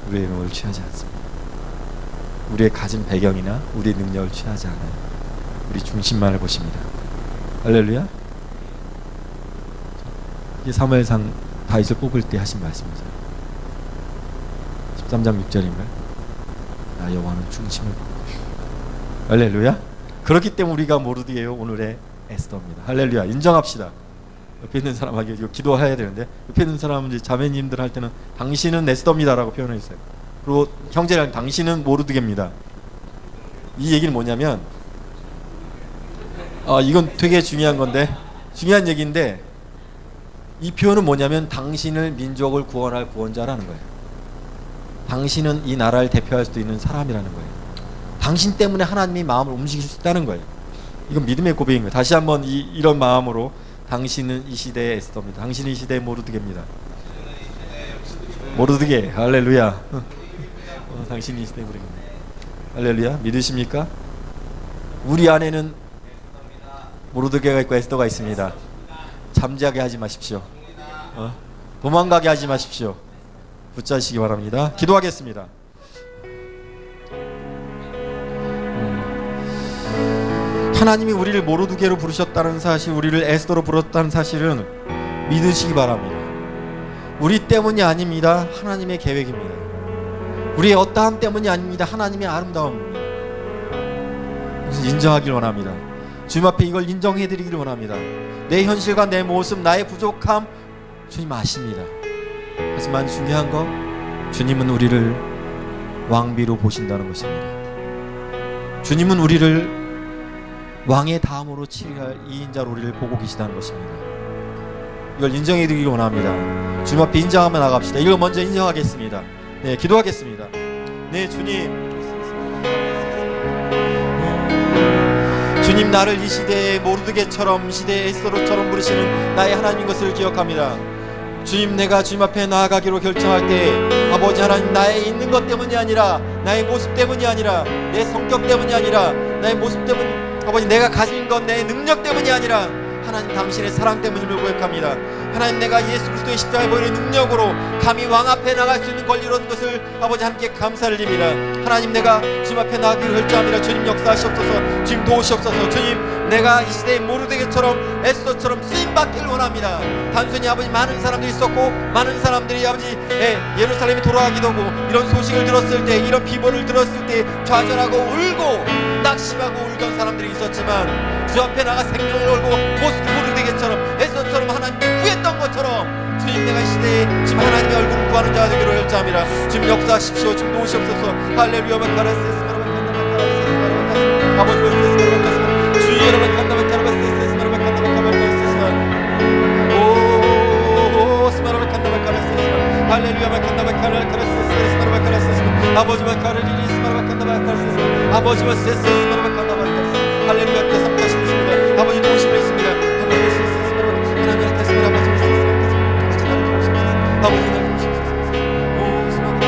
우리의 명을 취하지 않습니다. 우리의 가진 배경이나 우리의 능력을 취하지 않아요. 우리 중심만을 보십니다. 할렐루야. 이게 사무엘상 다윗을 뽑을 때 하신 말씀이죠. 13장 6절인가요? 나 여호와는 중심을 받고. 할렐루야. 그렇기 때문에 우리가 모르드게요 오늘의 에스더입니다. 할렐루야. 인정합시다. 옆에 있는 사람에게 이거 기도해야 되는데, 옆에 있는 사람은 이제 자매님들 할 때는 당신은 에스더입니다라고 표현을 했어요. 그리고 형제랑 당신은 모르드게입니다. 이 얘기는 뭐냐면, 이건 되게 중요한 건데, 중요한 얘기인데, 이 표현은 뭐냐면 당신을 민족을 구원할 구원자라는 거예요. 당신은 이 나라를 대표할 수 있는 사람이라는 거예요. 당신 때문에 하나님이 마음을 움직일 수 있다는 거예요. 이건 믿음의 고백인 거예요. 다시 한번 이런 마음으로, 당신은 이 시대의 에스더입니다. 당신은 이 시대의 모르드게입니다. 모르드게. 할렐루야. 당신이 이 시대의 모르드게입니다. 할렐루야. 믿으십니까? 우리 안에는 모르드게가 있고 에스더가 있습니다. 잠자게 하지 마십시오. 도망가게 하지 마십시오. 붙잡으시기 바랍니다. 기도하겠습니다. 하나님이 우리를 모르드게로 부르셨다는 사실, 우리를 에스더로 부르셨다는 사실은 믿으시기 바랍니다. 우리 때문이 아닙니다. 하나님의 계획입니다. 우리의 어떠함 때문이 아닙니다. 하나님의 아름다움입니다. 그래서 인정하길 원합니다. 주님 앞에 이걸 인정해드리기를 원합니다. 내 현실과 내 모습, 나의 부족함 주님 아십니다. 하지만 중요한 거, 주님은 우리를 왕비로 보신다는 것입니다. 주님은 우리를 왕의 다음으로 치리할 이인자로 우리를 보고 계시다는 것입니다. 이걸 인정해드리기 원합니다. 주님 앞에 인정하며 나갑시다. 이걸 먼저 인정하겠습니다. 네, 기도하겠습니다. 네, 주님, 나를 이 시대의 모르드게처럼, 이 시대의 에스더로처럼 부르시는 나의 하나님인 것을 기억합니다. 주님, 내가 주님 앞에 나아가기로 결정할 때, 아버지 하나님, 나의 있는 것 때문이 아니라, 나의 모습 때문이 아니라, 내 성격 때문이 아니라, 나의 모습 때문, 아버지 내가 가진 것, 내 능력 때문이 아니라 하나님 당신의 사랑 때문임을 고백합니다. 하나님, 내가 예수 그리스도의 십자가에 보이는 능력으로 감히 왕 앞에 나갈 수 있는 권리로 얻은 것을 아버지 함께 감사를 드립니다. 하나님, 내가 주님 앞에 나가기로 결정합니다. 주님 역사하시옵소서. 주님 도우시옵소서. 주님, 내가 이 시대의 모르드게처럼 에스더처럼 쓰임받기를 원합니다. 단순히 아버지 많은 사람들이 있었고, 많은 사람들이 아버지 예루살렘에 돌아가기도 하고, 이런 소식을 들었을 때, 이런 비보를 들었을 때 좌절하고 울고 낙심하고 울던 사람들이 있었지만, 주 앞에 나가 생명을 걸고 모르드게처럼 에스더처럼 하나님 구했던 것처럼, 주님, 내가 이 시대에 지금 하나님의 얼굴을 구하는 자가 되기로 결정합니다. 주님 역사하십시오. 주님 도우시옵소서. 할렐루야. 아버지 주의 여러분 간다면 카라바스스 스마라바 간다면 카바스스 오 스마라바 간다면 카라스스 할렐루야 간다면 카라스스 스마라바 카라스스 아버지와 카르리리 스마라바 간다면 카라스스 아버지와 세스 스마라바 간다면 카라스스 할렐루야 때 삼가시겠습니다. 아버지 도우심을 있습니다. 아버지 세스 스마라바 하나님 카스마라 아버지 세스 아버지 나를 도우시옵소서. 아버지 나를 도우시옵소서. 오 스마라바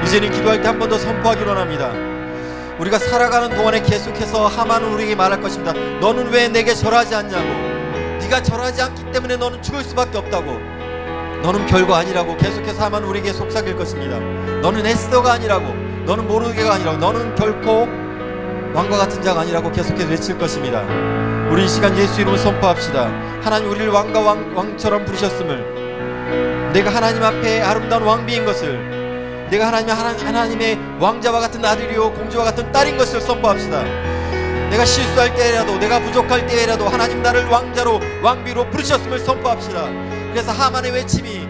이제는 기도할 때 한 번 더 선포하기로 합니다. 우리가 살아가는 동안에 계속해서 하만은 우리에게 말할 것입니다. 너는 왜 내게 절하지 않냐고. 네가 절하지 않기 때문에 너는 죽을 수밖에 없다고. 너는 별거 아니라고 계속해서 하만은 우리에게 속삭일 것입니다. 너는 에스더가 아니라고, 너는 모르드게가 아니라고, 너는 결코 왕과 같은 자가 아니라고 계속해서 외칠 것입니다. 우리 이 시간 예수 이름으로 선포합시다. 하나님, 우리를 왕과 왕처럼 부르셨음을, 내가 하나님 앞에 아름다운 왕비인 것을, 내가 하나님의 왕자와 같은 아들이요 공주와 같은 딸인 것을 선포합시다. 내가 실수할 때라도, 내가 부족할 때라도 하나님 나를 왕자로 왕비로 부르셨음을 선포합시다. 그래서 하만의 외침이,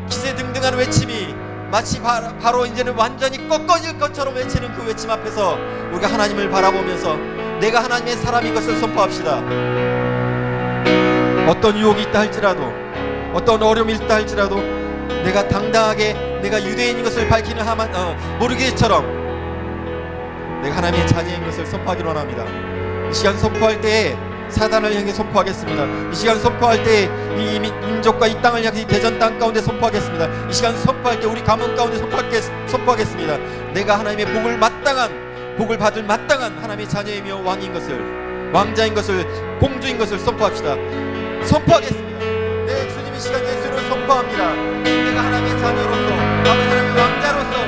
기세등등한 외침이 마치 바로 이제는 완전히 꺾어질 것처럼 외치는 그 외침 앞에서 우리가 하나님을 바라보면서 내가 하나님의 사람인 것을 선포합시다. 어떤 유혹이 있다 할지라도, 어떤 어려움이 있다 할지라도 내가 당당하게 내가 유대인인 것을 밝히는 모르게처럼 내가 하나님의 자녀인 것을 선포하기로 합니다. 이 시간 선포할 때에 사단을 향해 선포하겠습니다. 이 시간 선포할 때 이 민족과 이 땅을 향해 이 대전 땅 가운데 선포하겠습니다. 이 시간 선포할 때 우리 가문 가운데 선포하겠습니다. 내가 하나님의 복을 받을 마땅한 하나님의 자녀이며 왕인 것을, 왕자인 것을, 공주인 것을 선포합시다. 선포하겠습니다. 네, 주님 이 시간 예수를 선포합니다. 내가 하나님의 자녀로서, 아버지 하나님의 왕자로서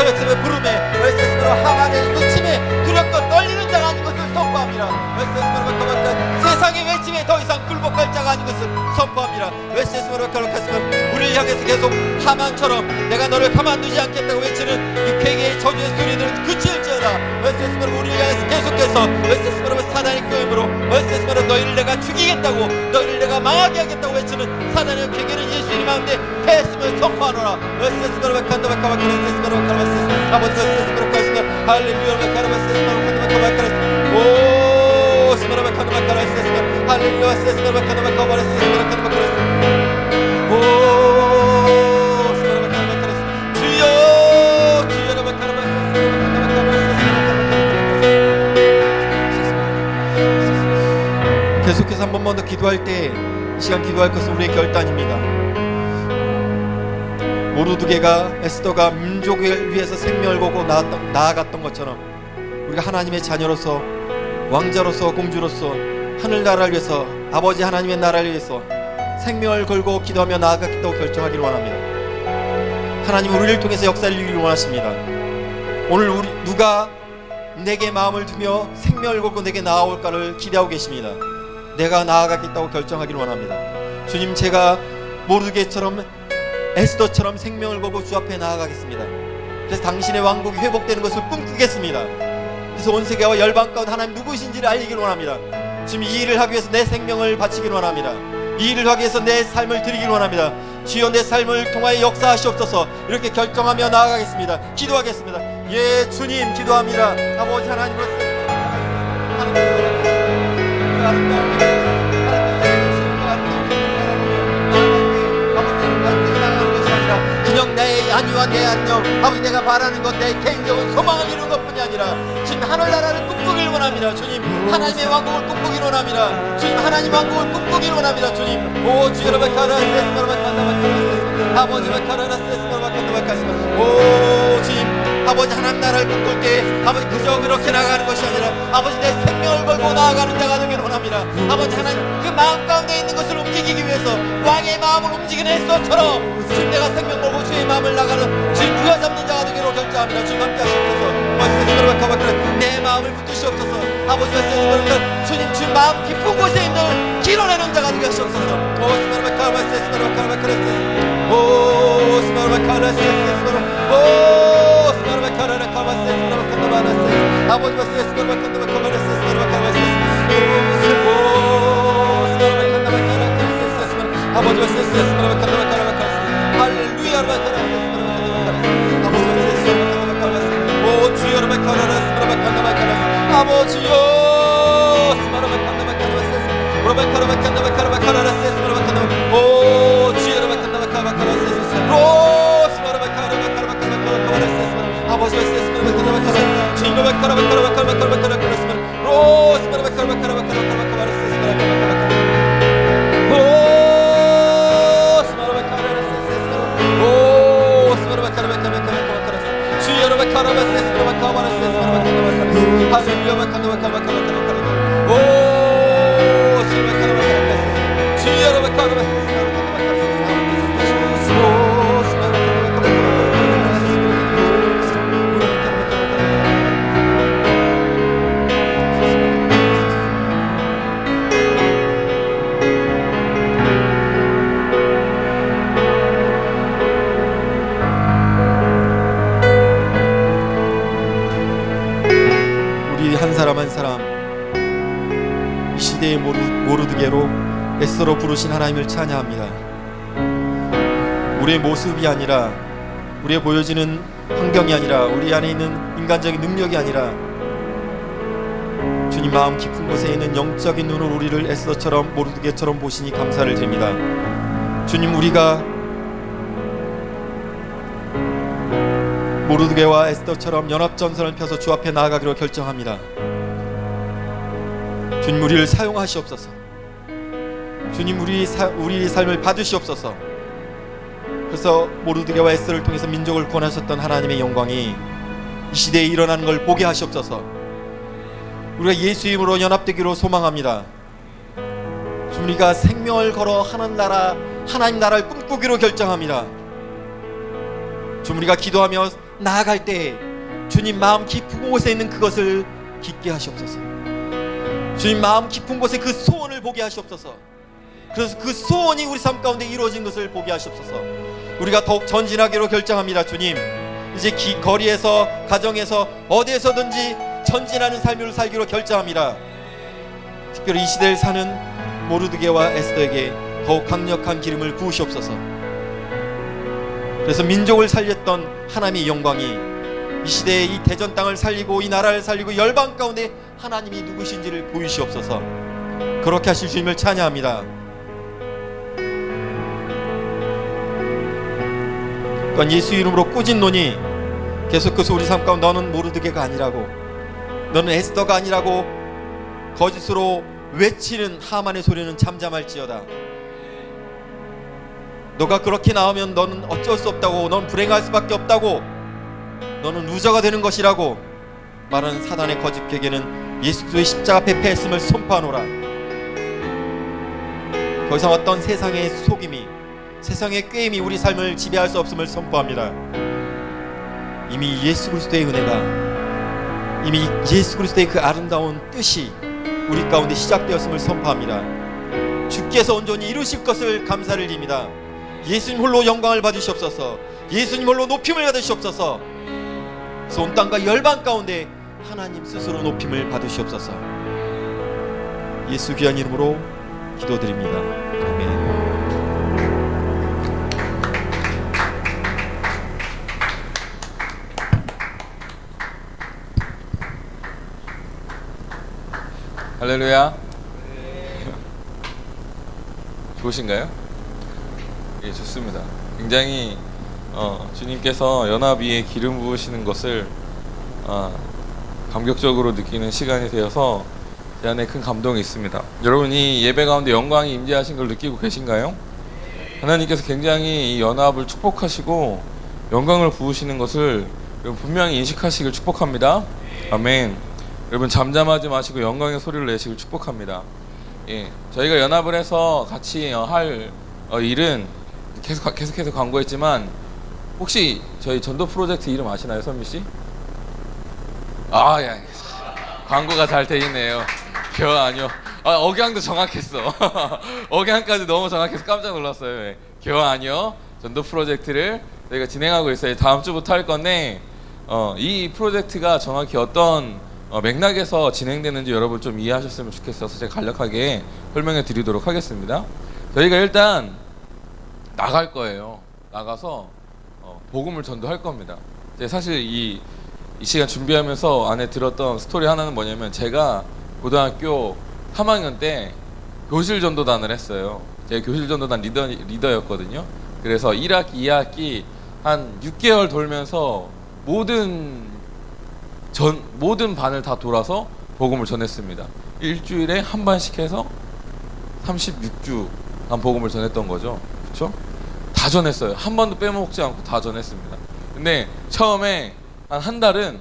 그렇지만 부름에 웨스테스바로 하만의 눈침에 두렵고 떨리는 자가 아닌 것을 선포합니다. 웨스테스바로 세상의 외침에 더 이상 굴복할 자가 아닌 것을 선포합니다. 웨스테스바로 결국했으면 우리를 향해서 계속 하만처럼 내가 너를 가만두지 않겠다고 외치는 이 괴계의 저주의 소리들은 그칠지어다. 웨스테스바로 우리를 향해서 계속해서 웨스테스바로 사단의 끄임으로 웨스테스바로 너희를 내가 죽이겠다고 너희를 내가 망하게 하겠다고 외치는 사단의 괴계는 예수님 마음에 패했음을 선포하노라. 웨스테스바로 칸다바카바 웨스테스바로 칸다바스 아버지 웨스테스바로 칸다바스 할렐루야 칸다바스바로 칸다바카바카레스 오 스바로 칸다바카레스 할렐루야 스바로 칸다바카바레스 스바로 칸다바카레스 오 스바로 칸다바카레스 주여 주여 계속해서 한 번만 더 기도할 때 이 시간 기도할 것은 우리의 결단입니다. 모르드게가 에스더가 민족을 위해서 생명을 걸고 나아갔던 것처럼 우리가 하나님의 자녀로서 왕자로서 공주로서 하늘나라를 위해서 아버지 하나님의 나라를 위해서 생명을 걸고 기도하며 나아가겠다고 결정하기를 원합니다. 하나님 우리를 통해서 역사를 이루기를 원하십니다. 오늘 우리 누가 내게 마음을 두며 생명을 걸고 내게 나아올까를 기대하고 계십니다. 내가 나아가겠다고 결정하기를 원합니다. 주님 제가 모르드게처럼 에스더처럼 생명을 걸고 주 앞에 나아가겠습니다. 그래서 당신의 왕국이 회복되는 것을 꿈꾸겠습니다. 그래서 온 세계와 열방 가운데 하나님 누구신지를 알리기를 원합니다. 지금 이 일을 하기 위해서 내 생명을 바치기를 원합니다. 이 일을 하기 위해서 내 삶을 드리기를 원합니다. 주여 내 삶을 통하여 역사하시옵소서. 이렇게 결정하며 나아가겠습니다. 기도하겠습니다. 예 주님 기도합니다. 아버지 하나님으로서 그냥 내 안위와 내 안녕 아버지 내가 바라는 것 내 개인적인 소망을 이루는 것뿐이 아니라 주님 하늘나라를 꿈꾸기를 원합니다. 주님 하나님의 왕국을 꿈꾸기를 원합니다. 주님 하나님 왕국을 꿈꾸기를 원합니다. 주님 오 주여 아버지 오 주님 아버지 하나님 나라를 꿈꿀 때 아버지 그저 그렇게 나가는 것이 아니라 아버지 내 생명을 걸고 나아가는 자가 되기를 원합니다. 아버지 하나님 그 마음 가운데 있는 것을 움직이기 위해서 왕의 마음을 움직이는 에스더처럼 주님 내가 생명 걸고 주의 마음을 나가는 주님 부여잡는 자가 되기로 결정합니다. 주님 함께 하시옵소서. 내 마음을 붙드시옵소서. 아버지 주님 주 마음 깊은 곳에 있는 길어내는 자가 되게 하시옵소서. 모르드게로 에스더로 부르신 하나님을 찬양합니다. 우리의 모습이 아니라 우리의 보여지는 환경이 아니라 우리 안에 있는 인간적인 능력이 아니라 주님 마음 깊은 곳에 있는 영적인 눈으로 우리를 에스더처럼 모르드게처럼 보시니 감사를 드립니다. 주님 우리가 모르드게와 에스더처럼 연합전선을 펴서 주 앞에 나아가기로 결정합니다. 주님 우리를 사용하시옵소서. 주님 우리 삶을 받으시옵소서. 그래서 모르드게와 에스더를 통해서 민족을 구원하셨던 하나님의 영광이 이 시대에 일어나는 걸 보게 하시옵소서. 우리가 예수 이름으로 연합되기로 소망합니다. 주님 우리가 생명을 걸어 하나님 나라를 꿈꾸기로 결정합니다. 주님 우리가 기도하며 나아갈 때 주님 마음 깊은 곳에 있는 그것을 깊게 하시옵소서. 주님 마음 깊은 곳에 그 소원을 보게 하시옵소서. 그래서 그 소원이 우리 삶 가운데 이루어진 것을 보게 하시옵소서. 우리가 더욱 전진하기로 결정합니다. 주님, 이제 거리에서, 가정에서, 어디에서든지 전진하는 삶을 살기로 결정합니다. 특별히 이 시대를 사는 모르드게와 에스더에게 더욱 강력한 기름을 부으시옵소서. 그래서 민족을 살렸던 하나님의 영광이 이 시대의 이 대전 땅을 살리고 이 나라를 살리고 열방 가운데 하나님이 누구신지를 보이시옵소서. 그렇게 하실 주님을 찬양합니다. 또한 예수 이름으로 꾸짖노니 계속해서 우리 삶 가운데 너는 모르드게가 아니라고, 너는 에스더가 아니라고 거짓으로 외치는 하만의 소리는 잠잠할지어다. 너가 그렇게 나오면 너는 어쩔 수 없다고, 넌 불행할 수밖에 없다고, 너는 루저가 되는 것이라고 말하는 사단의 거짓 계계는 예수 그리스도의 십자가 앞에 패했음을 선포하노라. 더 이상 어떤 세상의 속임이, 세상의 꾀임이 우리 삶을 지배할 수 없음을 선포합니다. 이미 예수 그리스도의 은혜가, 이미 예수 그리스도의 그 아름다운 뜻이 우리 가운데 시작되었음을 선포합니다. 주께서 온전히 이루실 것을 감사를 드립니다. 예수님 홀로 영광을 받으시옵소서. 예수님 홀로 높임을 받으시옵소서. 그래서 온 땅과 열방 가운데 하나님 스스로 높임을 받으시옵소서. 예수 귀한 이름으로 기도드립니다. 아멘. 할렐루야. 좋으신가요? 예, 좋습니다. 굉장히 주님께서 연합 위에 기름 부으시는 것을 감격적으로 느끼는 시간이 되어서 제 안에 큰 감동이 있습니다. 여러분이 예배 가운데 영광이 임재하신 걸 느끼고 계신가요? 하나님께서 굉장히 이 연합을 축복하시고 영광을 부으시는 것을 분명히 인식하시길 축복합니다. 아멘. 여러분 잠잠하지 마시고 영광의 소리를 내시길 축복합니다. 예, 저희가 연합을 해서 같이 할 일은 계속해서 광고했지만 혹시 저희 전도 프로젝트 이름 아시나요, 선미씨? 야, 광고가 잘 돼 있네요. 겨우 아니요. 억양도 정확했어. 억양까지 너무 정확해서 깜짝 놀랐어요. 예. 겨우 아니요. 전도 프로젝트를 저희가 진행하고 있어요. 다음 주부터 할 건데 이 프로젝트가 정확히 어떤 맥락에서 진행되는지 여러분 좀 이해하셨으면 좋겠어서 제가 간략하게 설명해 드리도록 하겠습니다. 저희가 일단 나갈 거예요. 나가서 복음을 전도할 겁니다. 사실 이 시간 준비하면서 안에 들었던 스토리 하나는 뭐냐면, 제가 고등학교 3학년 때 교실 전도단을 했어요. 제가 교실 전도단 리더였거든요. 그래서 1학기, 2학기 한 6개월 돌면서 모든 반을 다 돌아서 복음을 전했습니다. 일주일에 한 반씩 해서 36주 한 복음을 전했던 거죠. 그렇죠? 다 전했어요. 한 번도 빼먹지 않고 다 전했습니다. 근데 처음에 한 달은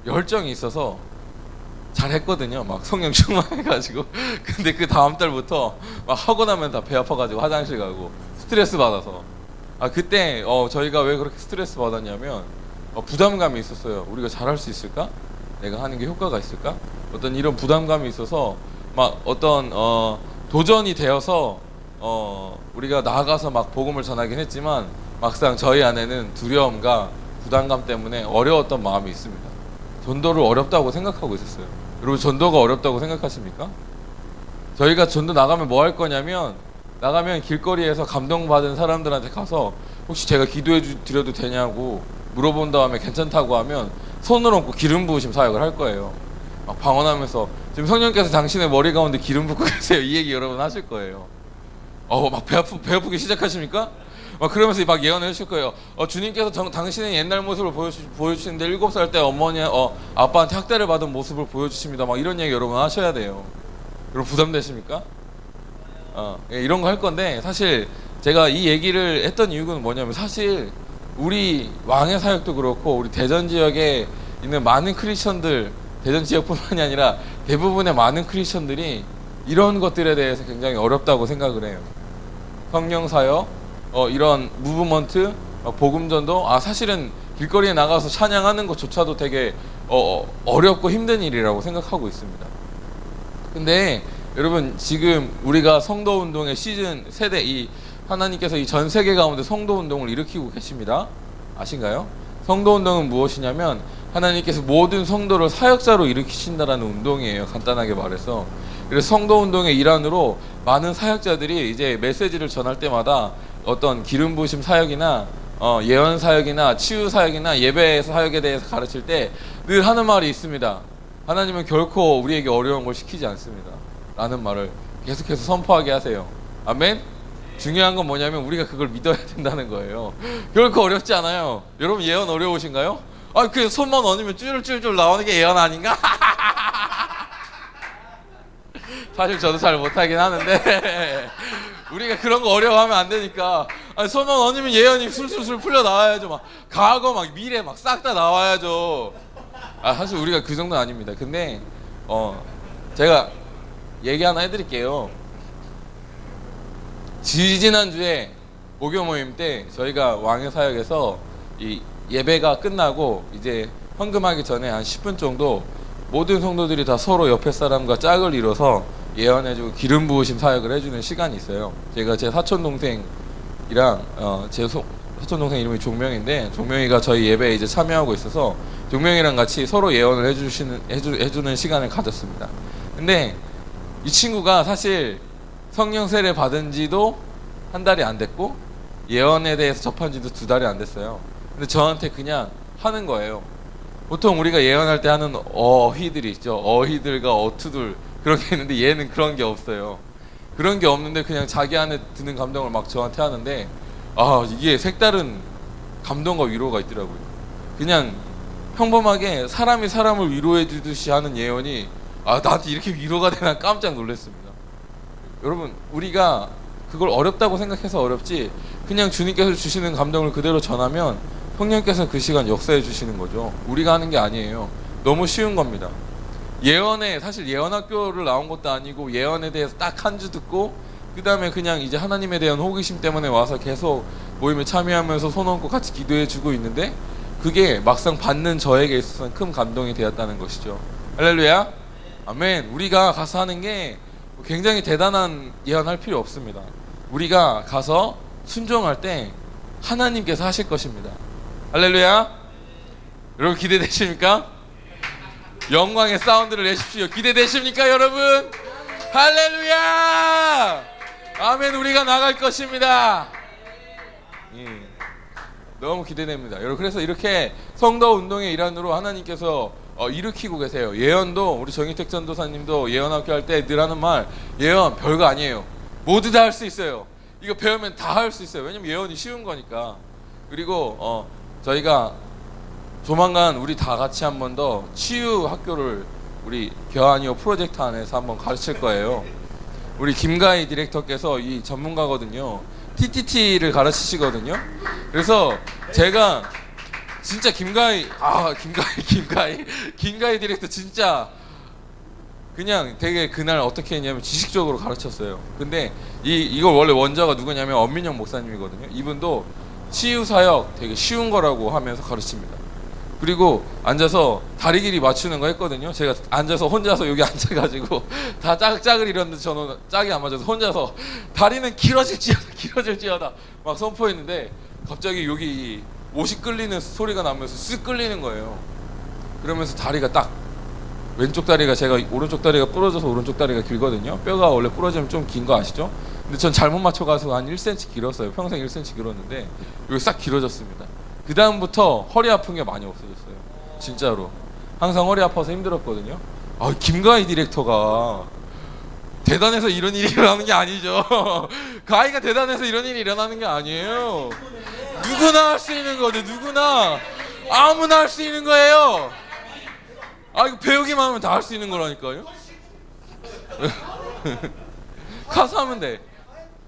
열정이 있어서 잘했거든요. 막 성령 충만해가지고. 근데 그 다음 달부터 막 하고 나면 다 배 아파가지고 화장실 가고 스트레스 받아서. 그때 저희가 왜 그렇게 스트레스 받았냐면 부담감이 있었어요. 우리가 잘할 수 있을까? 내가 하는 게 효과가 있을까? 어떤 이런 부담감이 있어서 막 어떤 도전이 되어서 우리가 나아가서 막 복음을 전하긴 했지만 막상 저희 안에는 두려움과 부담감 때문에 어려웠던 마음이 있습니다. 전도를 어렵다고 생각하고 있었어요. 여러분 전도가 어렵다고 생각하십니까? 저희가 전도 나가면 뭐 할 거냐면, 나가면 길거리에서 감동받은 사람들한테 가서 혹시 제가 기도해 드려도 되냐고 물어본 다음에 괜찮다고 하면 손을 얹고 기름 부으심 사역을 할 거예요. 막 방언하면서 지금 성령께서 당신의 머리 가운데 기름 붓고 계세요, 이 얘기 여러분 하실 거예요. 막 배 아프기 시작하십니까? 막 그러면서 막 예언을 해주실 거예요. 주님께서 당신의 옛날 모습을 보여주시는데 7살 때 아빠한테 학대를 받은 모습을 보여주십니다. 막 이런 얘기 여러분 하셔야 돼요. 여러분 부담되십니까? 이런 거 할 건데, 사실 제가 이 얘기를 했던 이유는 뭐냐면, 사실 우리 왕의 사역도 그렇고 우리 대전 지역에 있는 많은 크리스천들, 대전 지역뿐만이 아니라 대부분의 많은 크리스천들이 이런 것들에 대해서 굉장히 어렵다고 생각을 해요. 성령 사역, 이런 무브먼트, 복음전도 사실은 길거리에 나가서 찬양하는 것조차도 되게 어렵고 힘든 일이라고 생각하고 있습니다. 근데 여러분, 지금 우리가 성도운동의 시즌 세대, 이 하나님께서 이 전 세계 가운데 성도운동을 일으키고 계십니다. 아신가요? 성도운동은 무엇이냐면 하나님께서 모든 성도를 사역자로 일으키신다라는 운동이에요. 간단하게 말해서. 그래서 성도운동의 일환으로 많은 사역자들이 이제 메시지를 전할 때마다 어떤 기름 부으심 사역이나 예언 사역이나 치유 사역이나 예배 사역에 대해서 가르칠 때 늘 하는 말이 있습니다. 하나님은 결코 우리에게 어려운 걸 시키지 않습니다. 라는 말을 계속해서 선포하게 하세요. 아멘? 중요한 건 뭐냐면 우리가 그걸 믿어야 된다는 거예요. 결코 어렵지 않아요. 여러분, 예언 어려우신가요? 아, 그 손만 얹으면 쭈글쭈글 나오는 게 예언 아닌가? 사실 저도 잘 못하긴 하는데 우리가 그런 거 어려워하면 안 되니까, 아니, 손만 얹으면 예언이 술술술 풀려 나와야죠. 막 과거, 막 미래, 막 싹 다 나와야죠. 아, 사실 우리가 그 정도는 아닙니다. 근데 제가 얘기 하나 해드릴게요. 지지난주에 목요 모임 때 저희가 왕의 사역에서 이 예배가 끝나고 이제 헌금하기 전에 한 10분 정도 모든 성도들이 다 서로 옆에 사람과 짝을 이뤄서 예언해주고 기름 부으심 사역을 해주는 시간이 있어요. 제가 제 사촌 동생이랑 제 사촌 동생 이름이 종명인데, 종명이가 저희 예배에 이제 참여하고 있어서 종명이랑 같이 서로 예언을 해주는 시간을 가졌습니다. 근데 이 친구가 사실 성령 세례 받은 지도 한 달이 안 됐고 예언에 대해서 접한 지도 2달이 안 됐어요. 근데 저한테 그냥 하는 거예요. 보통 우리가 예언할 때 하는 어휘들이 있죠. 어휘들과 어투들, 그런 게 있는데 얘는 그런 게 없어요. 그런 게 없는데 그냥 자기 안에 드는 감동을 막 저한테 하는데, 아, 이게 색다른 감동과 위로가 있더라고요. 그냥 평범하게 사람이 사람을 위로해 주듯이 하는 예언이, 아, 나한테 이렇게 위로가 되나 깜짝 놀랐습니다. 여러분, 우리가 그걸 어렵다고 생각해서 어렵지, 그냥 주님께서 주시는 감동을 그대로 전하면 성령께서 그 시간 역사해 주시는 거죠. 우리가 하는 게 아니에요. 너무 쉬운 겁니다. 예언에, 사실 예언학교를 나온 것도 아니고 예언에 대해서 딱 한 주 듣고 그 다음에 그냥 이제 하나님에 대한 호기심 때문에 와서 계속 모임에 참여하면서 손 얹고 같이 기도해 주고 있는데, 그게 막상 받는 저에게 있어서는 큰 감동이 되었다는 것이죠. 할렐루야. 아멘. 우리가 가서 하는 게 굉장히 대단한 예언할 필요 없습니다. 우리가 가서 순종할 때 하나님께서 하실 것입니다. 할렐루야. 여러분, 기대되십니까? 영광의 사운드를 내십시오. 기대되십니까, 여러분? 할렐루야. 아멘. 우리가 나갈 것입니다. 예. 너무 기대됩니다. 여러분, 그래서 이렇게 성도 운동의 일환으로 하나님께서 일으키고 계세요. 예언도 우리 정희택 전도사님도 예언학교 할 때 늘 하는 말, 예언 별거 아니에요. 모두 다 할 수 있어요. 이거 배우면 다 할 수 있어요. 왜냐면 예언이 쉬운 거니까. 그리고 저희가 조만간 우리 다 같이 한 번 더 치유 학교를 우리 겨하니오 프로젝트 안에서 한번 가르칠 거예요. 우리 김가희 디렉터께서 이 전문가거든요. TTT를 가르치시거든요. 그래서 제가 진짜 김가희 디렉터 진짜 그냥 되게 그날 어떻게 했냐면 지식적으로 가르쳤어요. 근데 이걸 원래 원자가 누구냐면 엄민영 목사님이거든요. 이분도 치유 사역 되게 쉬운 거라고 하면서 가르칩니다. 그리고 앉아서 다리 길이 맞추는 거 했거든요. 제가 앉아서 혼자서 여기 앉아가지고 다 짝을 이뤘는데 저는 짝이 안 맞아서 혼자서 다리는 길어질지어다 막 선포했는데 갑자기 여기 옷이 끌리는 소리가 나면서 쓱 끌리는 거예요. 그러면서 다리가 딱, 왼쪽 다리가, 제가 오른쪽 다리가 부러져서 오른쪽 다리가 길거든요. 뼈가 원래 부러지면 좀 긴 거 아시죠? 근데 전 잘못 맞춰가서 한 1cm 길었어요. 평생 1cm 길었는데 여기 싹 길어졌습니다. 그 다음부터 허리 아픈 게 많이 없어졌어요. 진짜로. 항상 허리 아파서 힘들었거든요. 아, 김가희 디렉터가 대단해서 이런 일이 일어나는 게 아니죠. 가희가 대단해서 이런 일이 일어나는 게 아니에요. 누구나 할 수 있는 거죠. 누구나, 아무나 할 수 있는 거예요. 아, 이거 배우기만 하면 다 할 수 있는 거라니까요. 가서 하면 돼.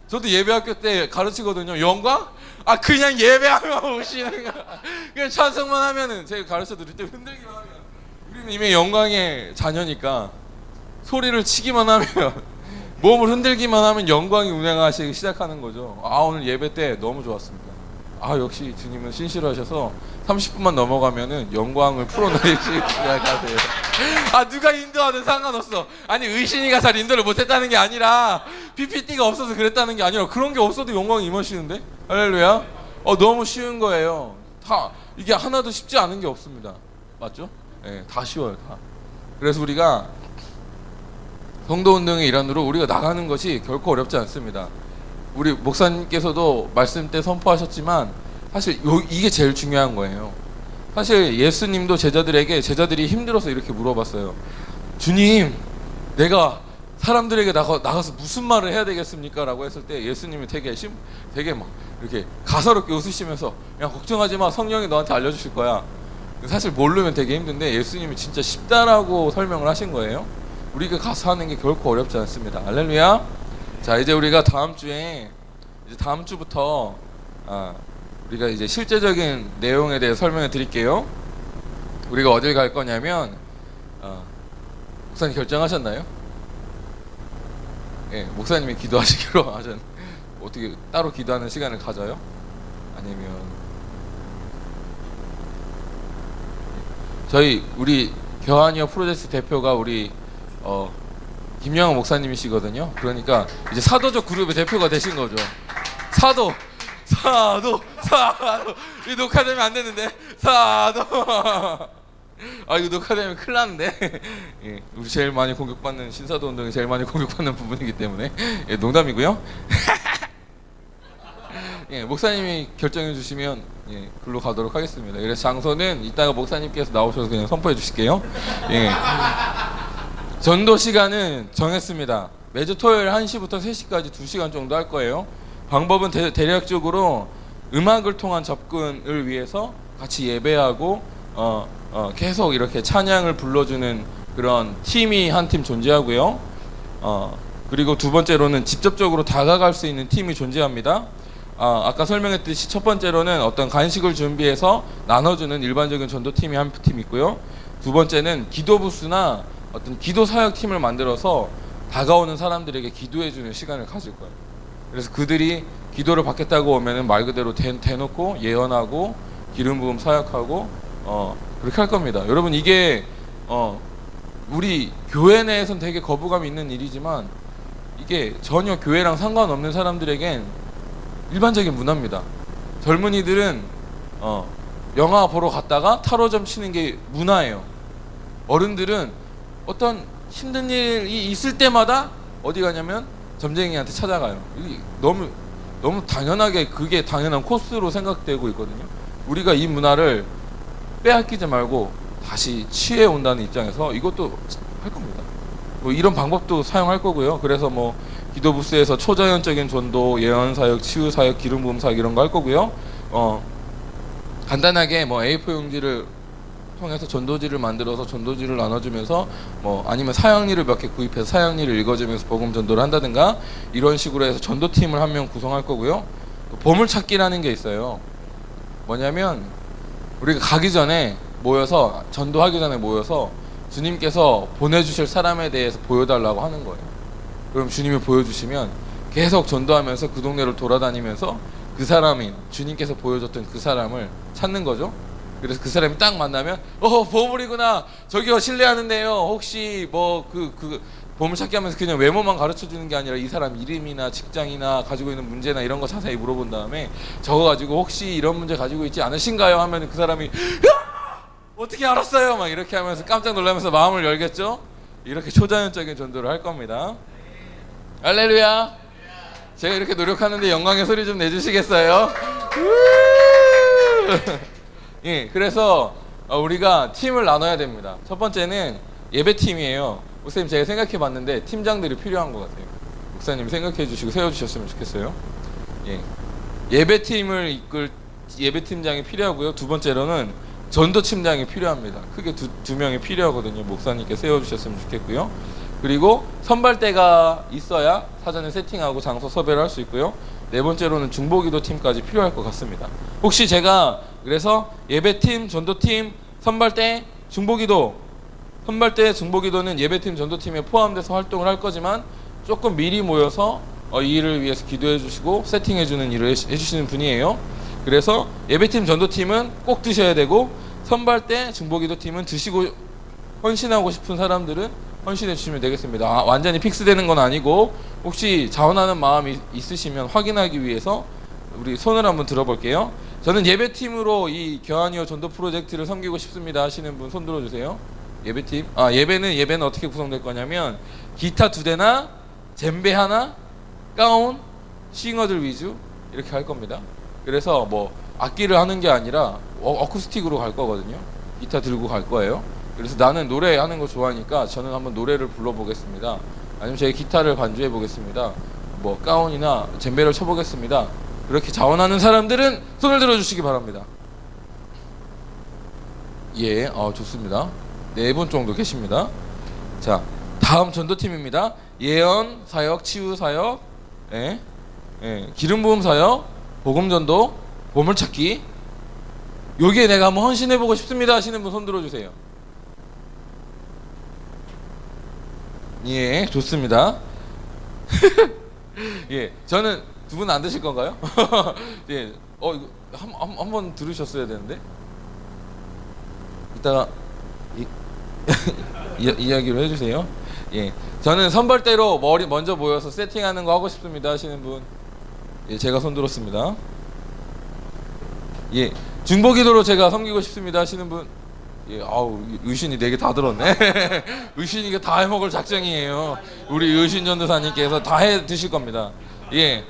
저도 예배학교 때 가르치거든요. 영광? 아, 그냥 예배하면 오시는 거야. 그냥 찬송만 하면은, 제가 가르쳐 드릴 때 흔들기만 하면, 우리는 이미 영광의 자녀니까 소리를 치기만 하면, 몸을 흔들기만 하면 영광이 운행하시기 시작하는 거죠. 아, 오늘 예배 때 너무 좋았습니다. 아, 역시 주님은 신실하셔서 30분만 넘어가면은 영광을 풀어내실 시작하세요. 아, 누가 인도하든 상관없어. 아니, 의신이가 잘 인도를 못했다는 게 아니라 PPT가 없어서 그랬다는 게 아니라 그런 게 없어도 영광이 임하시는데? 할렐루야. 너무 쉬운 거예요. 다 이게 하나도 쉽지 않은 게 없습니다. 맞죠? 네, 다 쉬워요. 다. 그래서 우리가 성도운동의 일환으로 우리가 나가는 것이 결코 어렵지 않습니다. 우리 목사님께서도 말씀 때 선포하셨지만 사실 이게 제일 중요한 거예요. 사실 예수님도 제자들이 힘들어서 이렇게 물어봤어요. 주님, 내가 사람들에게 나가서 무슨 말을 해야 되겠습니까? 라고 했을 때 예수님이 되게 막 이렇게 가사롭게 웃으시면서 야, 걱정하지 마, 성령이 너한테 알려주실 거야. 사실 모르면 되게 힘든데 예수님이 진짜 쉽다라고 설명을 하신 거예요. 우리가 가서 하는 게 결코 어렵지 않습니다. 할렐루야. 자, 이제 우리가 다음 주부터 우리가 이제 실제적인 내용에 대해 설명해 드릴게요. 우리가 어딜 갈 거냐면 목사님 결정하셨나요? 예, 목사님이 기도하시기로 하셨. 어떻게 따로 기도하는 시간을 가져요? 아니면 우리 겨하니어 프로젝트 대표가 우리 김영호 목사님이시거든요. 그러니까 이제 사도적 그룹의 대표가 되신 거죠. 사도 이 녹화되면 안 되는데 사도 이거 녹화되면 큰일 나는데. 예, 우리 제일 많이 공격받는 신사도 운동이 제일 많이 공격받는 부분이기 때문에 예, 농담이고요. 예, 목사님이 결정해 주시면 예, 글로 가도록 하겠습니다. 그래서 장소는 이따가 목사님께서 나오셔서 그냥 선포해 주실게요. 예. 전도 시간은 정했습니다. 매주 토요일 1시부터 3시까지 2시간 정도 할 거예요. 방법은 대략적으로 음악을 통한 접근을 위해서 같이 예배하고 계속 이렇게 찬양을 불러주는 그런 팀이 한 팀 존재하고요. 그리고 두 번째로는 직접적으로 다가갈 수 있는 팀이 존재합니다. 아까 설명했듯이 첫 번째로는 어떤 간식을 준비해서 나눠주는 일반적인 전도팀이 한 팀 있고요. 두 번째는 기도 부스나 어떤 기도 사역팀을 만들어서 다가오는 사람들에게 기도해주는 시간을 가질 거예요. 그래서 그들이 기도를 받겠다고 오면은 말 그대로 대놓고 예언하고 기름 부음 사역하고 그렇게 할 겁니다. 여러분, 이게 우리 교회 내에선 되게 거부감이 있는 일이지만 이게 전혀 교회랑 상관없는 사람들에겐 일반적인 문화입니다. 젊은이들은 영화 보러 갔다가 타로점 치는 게 문화예요. 어른들은 어떤 힘든 일이 있을 때마다 어디 가냐면 점쟁이한테 찾아가요. 이게 너무 당연하게 그게 당연한 코스로 생각되고 있거든요. 우리가 이 문화를 빼앗기지 말고 다시 취해 온다는 입장에서 이것도 할 겁니다. 뭐 이런 방법도 사용할 거고요. 그래서 뭐 기도 부스에서 초자연적인 전도, 예언 사역, 치유 사역, 기름 부음 사역 이런 거 할 거고요. 간단하게 뭐 A4 용지를 통해서 전도지를 만들어서 전도지를 나눠주면서 뭐 아니면 사역리를 몇 개 구입해서 사역리를 읽어주면서 복음 전도를 한다든가 이런 식으로 해서 전도팀을 한 명 구성할 거고요. 보물찾기라는 게 있어요. 뭐냐면 우리가 가기 전에 모여서 전도하기 전에 모여서 주님께서 보내주실 사람에 대해서 보여달라고 하는 거예요. 그럼 주님이 보여주시면 계속 전도하면서 그 동네를 돌아다니면서 그 사람인 주님께서 보여줬던 그 사람을 찾는 거죠. 그래서 그 사람이 딱 만나면 보물이구나, 저기요 실례하는데요, 혹시 뭐 그 보물찾기 하면서 그냥 외모만 가르쳐 주는 게 아니라 이 사람 이름이나 직장이나 가지고 있는 문제나 이런 거 자세히 물어본 다음에 적어가지고 혹시 이런 문제 가지고 있지 않으신가요? 하면 그 사람이 어떻게 알았어요? 막 이렇게 하면서 깜짝 놀라면서 마음을 열겠죠. 이렇게 초자연적인 전도를 할 겁니다. 할렐루야. 제가 이렇게 노력하는데 영광의 소리 좀 내주시겠어요? 예, 그래서 우리가 팀을 나눠야 됩니다. 첫 번째는 예배팀이에요. 목사님, 제가 생각해 봤는데 팀장들이 필요한 것 같아요. 목사님 생각해 주시고 세워주셨으면 좋겠어요. 예, 예배팀을 이끌 예배팀장이 필요하고요. 두 번째로는 전도팀장이 필요합니다. 크게 두 명이 필요하거든요. 목사님께 세워주셨으면 좋겠고요. 그리고 선발대가 있어야 사전에 세팅하고 장소 섭외를 할 수 있고요. 네 번째로는 중보기도 팀까지 필요할 것 같습니다. 혹시 제가 그래서 예배팀, 전도팀, 선발대, 중보기도, 선발대, 중보기도는 예배팀, 전도팀에 포함돼서 활동을 할 거지만 조금 미리 모여서 이 일을 위해서 기도해 주시고 세팅해 주는 일을 해주시는 분이에요. 그래서 예배팀 전도팀은 꼭 드셔야 되고 선발대 중보기도 팀은 드시고 헌신하고 싶은 사람들은 헌신해 주시면 되겠습니다. 완전히 픽스되는 건 아니고 혹시 자원하는 마음이 있으시면 확인하기 위해서 우리 손을 한번 들어볼게요. 저는 예배팀으로 이 교환이어 전도 프로젝트를 섬기고 싶습니다 하시는 분 손 들어주세요. 예배팀. 예배는 어떻게 구성될 거냐면 기타 2대나 젬베 하나, 가운, 싱어들 위주 이렇게 할 겁니다. 그래서 뭐 악기를 하는 게 아니라 어쿠스틱으로 갈 거거든요. 기타 들고 갈 거예요. 그래서 나는 노래하는 거 좋아하니까 저는 한번 노래를 불러보겠습니다. 아니면 제 기타를 반주해 보겠습니다. 뭐 가운이나 젬베를 쳐보겠습니다. 그렇게 자원하는 사람들은 손을 들어주시기 바랍니다. 예, 좋습니다. 4분 정도 계십니다. 자, 다음 전도팀입니다. 예언 사역, 치유 사역, 기름 부음 사역, 복음 전도, 보물 찾기. 여기에 내가 한번 헌신해 보고 싶습니다 하시는 분 손 들어주세요. 예, 좋습니다. 예, 저는 두 분 안 드실 건가요? 예, 이거 한번 들으셨어야 되는데. 이따가 이야기를 해주세요. 예, 저는 선발대로 머리 먼저 모여서 세팅하는 거 하고 싶습니다 하시는 분, 예, 제가 손 들었습니다. 예, 중보기도로 제가 섬기고 싶습니다 하시는 분, 예, 의신이 4개 다 들었네. 의신이가 다 해먹을 작정이에요. 우리 의신 전도사님께서 다 해 드실 겁니다. 예.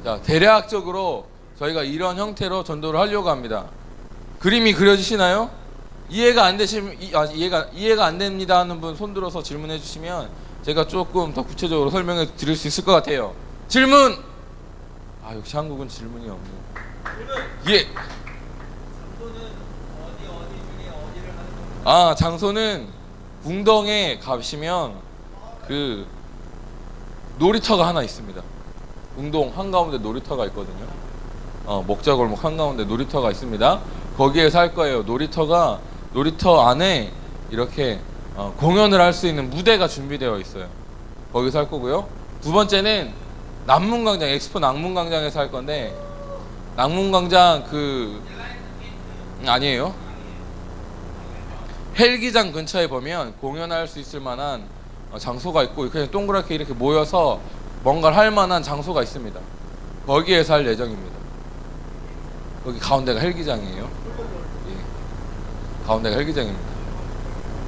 자, 대략적으로 저희가 이런 형태로 전도를 하려고 합니다. 그림이 그려지시나요? 이해가 안 되시면 이해가 안 됩니다 하는 분 손 들어서 질문해 주시면 제가 조금 더 구체적으로 설명해 드릴 수 있을 것 같아요. 질문. 역시 한국은 질문이 없네. 예. 장소는 궁동에 가시면 그 놀이터가 하나 있습니다. 궁동 한가운데 놀이터가 있거든요. 먹자골목 한가운데 놀이터가 있습니다. 거기에서 할 거예요. 놀이터 안에 이렇게 공연을 할 수 있는 무대가 준비되어 있어요. 거기서 할 거고요. 두 번째는 남문광장, 엑스포 남문광장에서 할 건데, 남문광장 아니에요. 헬기장 근처에 보면 공연할 수 있을 만한 장소가 있고, 그냥 동그랗게 이렇게 모여서 뭔가를 할 만한 장소가 있습니다. 거기에서 할 예정입니다. 거기 가운데가 헬기장이에요. 예. 가운데가 헬기장입니다.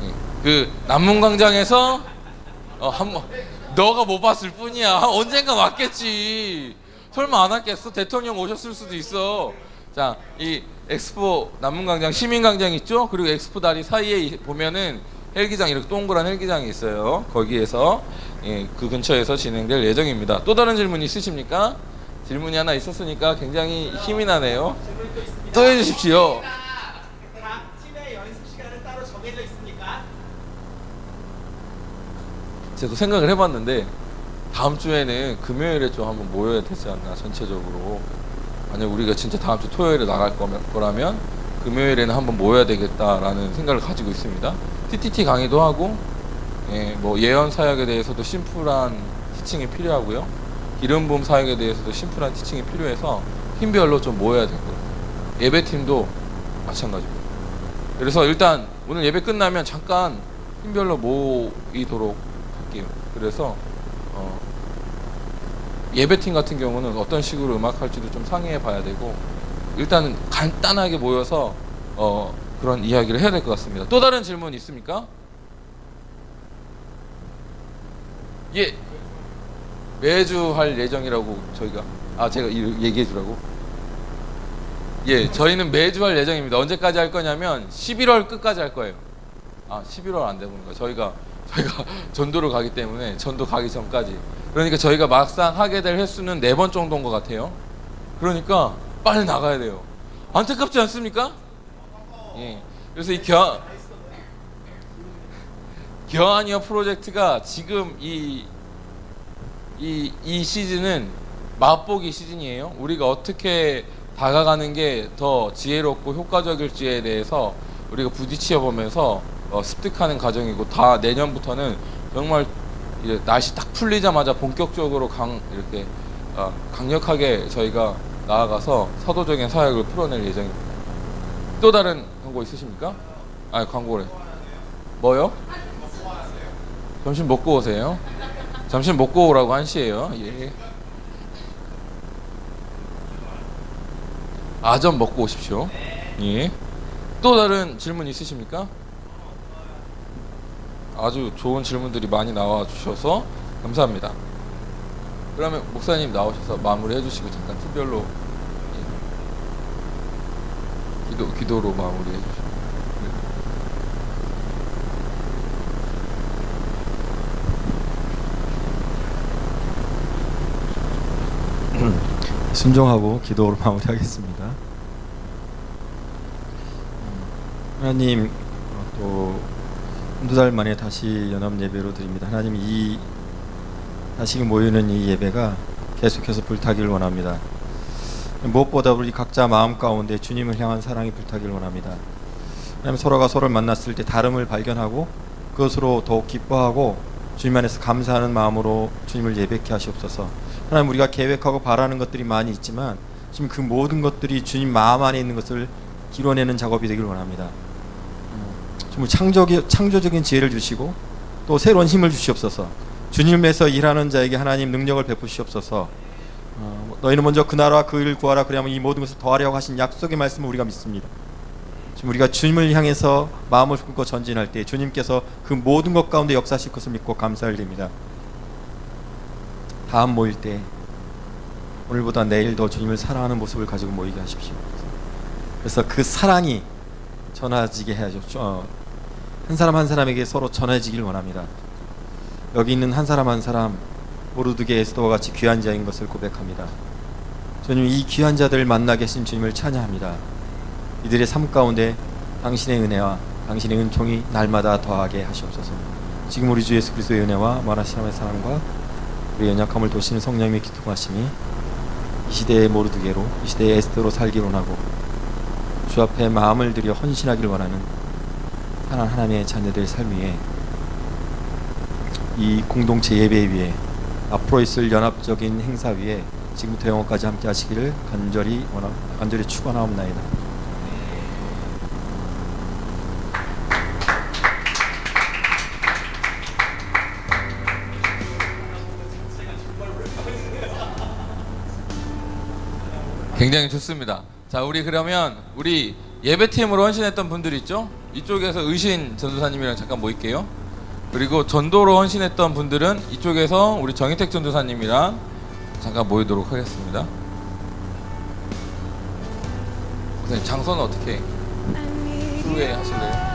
예. 그 남문광장에서 너가 못 봤을 뿐이야. 언젠가 왔겠지. 설마 안 왔겠어? 대통령 오셨을 수도 있어. 자, 이 엑스포 남문광장 시민광장 있죠? 그리고 엑스포 다리 사이에 보면은 헬기장, 이렇게 동그란 헬기장이 있어요. 거기에서 그 근처에서 진행될 예정입니다. 또 다른 질문 있으십니까? 질문이 하나 있었으니까 굉장히 힘이 나네요. 또 해주십시오. 각 팀의 연습 시간은 따로 정해져 있습니까? 제가 생각을 해봤는데 다음 주에는 금요일에 좀 한번 모여야 되지 않나, 전체적으로. 만약 우리가 진짜 다음 주 토요일에 나갈 거라면 금요일에는 한번 모여야 되겠다라는 생각을 가지고 있습니다. TTT 강의도 하고, 뭐 예언 사역에 대해서도 심플한 티칭이 필요하고요. 기름 부음 사역에 대해서도 심플한 티칭이 필요해서 팀별로 좀 모여야 될 거예요. 예배팀도 마찬가지고요. 그래서 일단 오늘 예배 끝나면 잠깐 팀별로 모이도록 할게요. 그래서 예배팀 같은 경우는 어떤 식으로 음악할지도 좀 상의해 봐야 되고, 일단은 간단하게 모여서 그런 이야기를 해야 될 것 같습니다. 또 다른 질문 있습니까? 예. 매주 할 예정이라고 저희가 제가 얘기해 주라고? 예, 저희는 매주 할 예정입니다. 언제까지 할 거냐면 11월 끝까지 할 거예요. 11월 안 되는가? 저희가 전도를 가기 때문에 전도 가기 전까지. 그러니까 저희가 막상 하게 될 횟수는 4번 정도인 것 같아요. 그러니까 빨리 나가야 돼요. 안타깝지 않습니까? 예. 그래서 이 교환이어 프로젝트가 지금 이 시즌은 맛보기 시즌이에요. 우리가 어떻게 다가가는 게 더 지혜롭고 효과적일지에 대해서 우리가 부딪혀 보면서 습득하는 과정이고, 다 내년부터는 정말 날씨 딱 풀리자마자 본격적으로 이렇게 강력하게 저희가 나아가서 사도적인 사역을 풀어낼 예정입니다. 또 다른 광고 있으십니까? 아, 광고래. 뭐요? 점심 먹고 오세요. 점심 먹고 오라고 한시에요. 예. 아점 먹고 오십시오. 예. 또 다른 질문 있으십니까? 아주 좋은 질문들이 많이 나와 주셔서 감사합니다. 그러면 목사님 나오셔서 마무리 해주시고 잠깐 팀별로 기도로 마무리 해주시고. 순종하고 기도로 마무리하겠습니다. 하나님, 또 한두 달 만에 다시 연합 예배로 드립니다. 하나님, 이 다시 모이는 이 예배가 계속해서 불타기를 원합니다. 무엇보다 우리 각자 마음 가운데 주님을 향한 사랑이 불타기를 원합니다. 하나님, 서로가 서로를 만났을 때 다름을 발견하고 그것으로 더욱 기뻐하고 주님 안에서 감사하는 마음으로 주님을 예배케 하시옵소서. 하나님, 우리가 계획하고 바라는 것들이 많이 있지만 지금 그 모든 것들이 주님 마음 안에 있는 것을 이뤄내는 작업이 되길 원합니다. 정말 창조적인 지혜를 주시고 또 새로운 힘을 주시옵소서. 주님에서 일하는 자에게 하나님 능력을 베푸시옵소서. 너희는 먼저 그 나라와 그 일을 구하라, 그리하면 이 모든 것을 더하려고 하신 약속의 말씀을 우리가 믿습니다. 지금 우리가 주님을 향해서 마음을 품고 전진할 때 주님께서 그 모든 것 가운데 역사하실 것을 믿고 감사를 드립니다. 다음 모일 때 오늘보다 내일 더 주님을 사랑하는 모습을 가지고 모이게 하십시오. 그래서 그 사랑이 전해지게 해야죠. 한 사람 한 사람에게 서로 전해지길 원합니다. 여기 있는 한 사람 한 사람 모르드게 에스더와 같이 귀한 자인 것을 고백합니다. 주님, 이 귀한 자들을 만나 계신 주님을 찬양합니다. 이들의 삶 가운데 당신의 은혜와 당신의 은총이 날마다 더하게 하시옵소서. 지금 우리 주 예수 그리스도의 은혜와 만하신 하나님의 사랑과 우리 연약함을 도시는 성령님의 기통하심이 이 시대의 모르드게로, 이 시대의 에스더로 살기를 원하고 주 앞에 마음을 들여 헌신하기를 원하는 사랑하는 하나님의 자녀들의 삶 위에, 이 공동체 예배 위에, 앞으로 있을 연합적인 행사 위에 지금부터 영원까지 함께 하시기를 간절히 축원하옵나이다. 굉장히 좋습니다. 자, 우리 그러면 우리 예배팀으로 헌신했던 분들 있죠? 이쪽에서 의신 전도사님이랑 잠깐 모일게요. 그리고 전도로 헌신했던 분들은 이쪽에서 우리 정희택 전도사님이랑 잠깐 모이도록 하겠습니다. 선생님, 장소는 어떻게 후에 하실래요?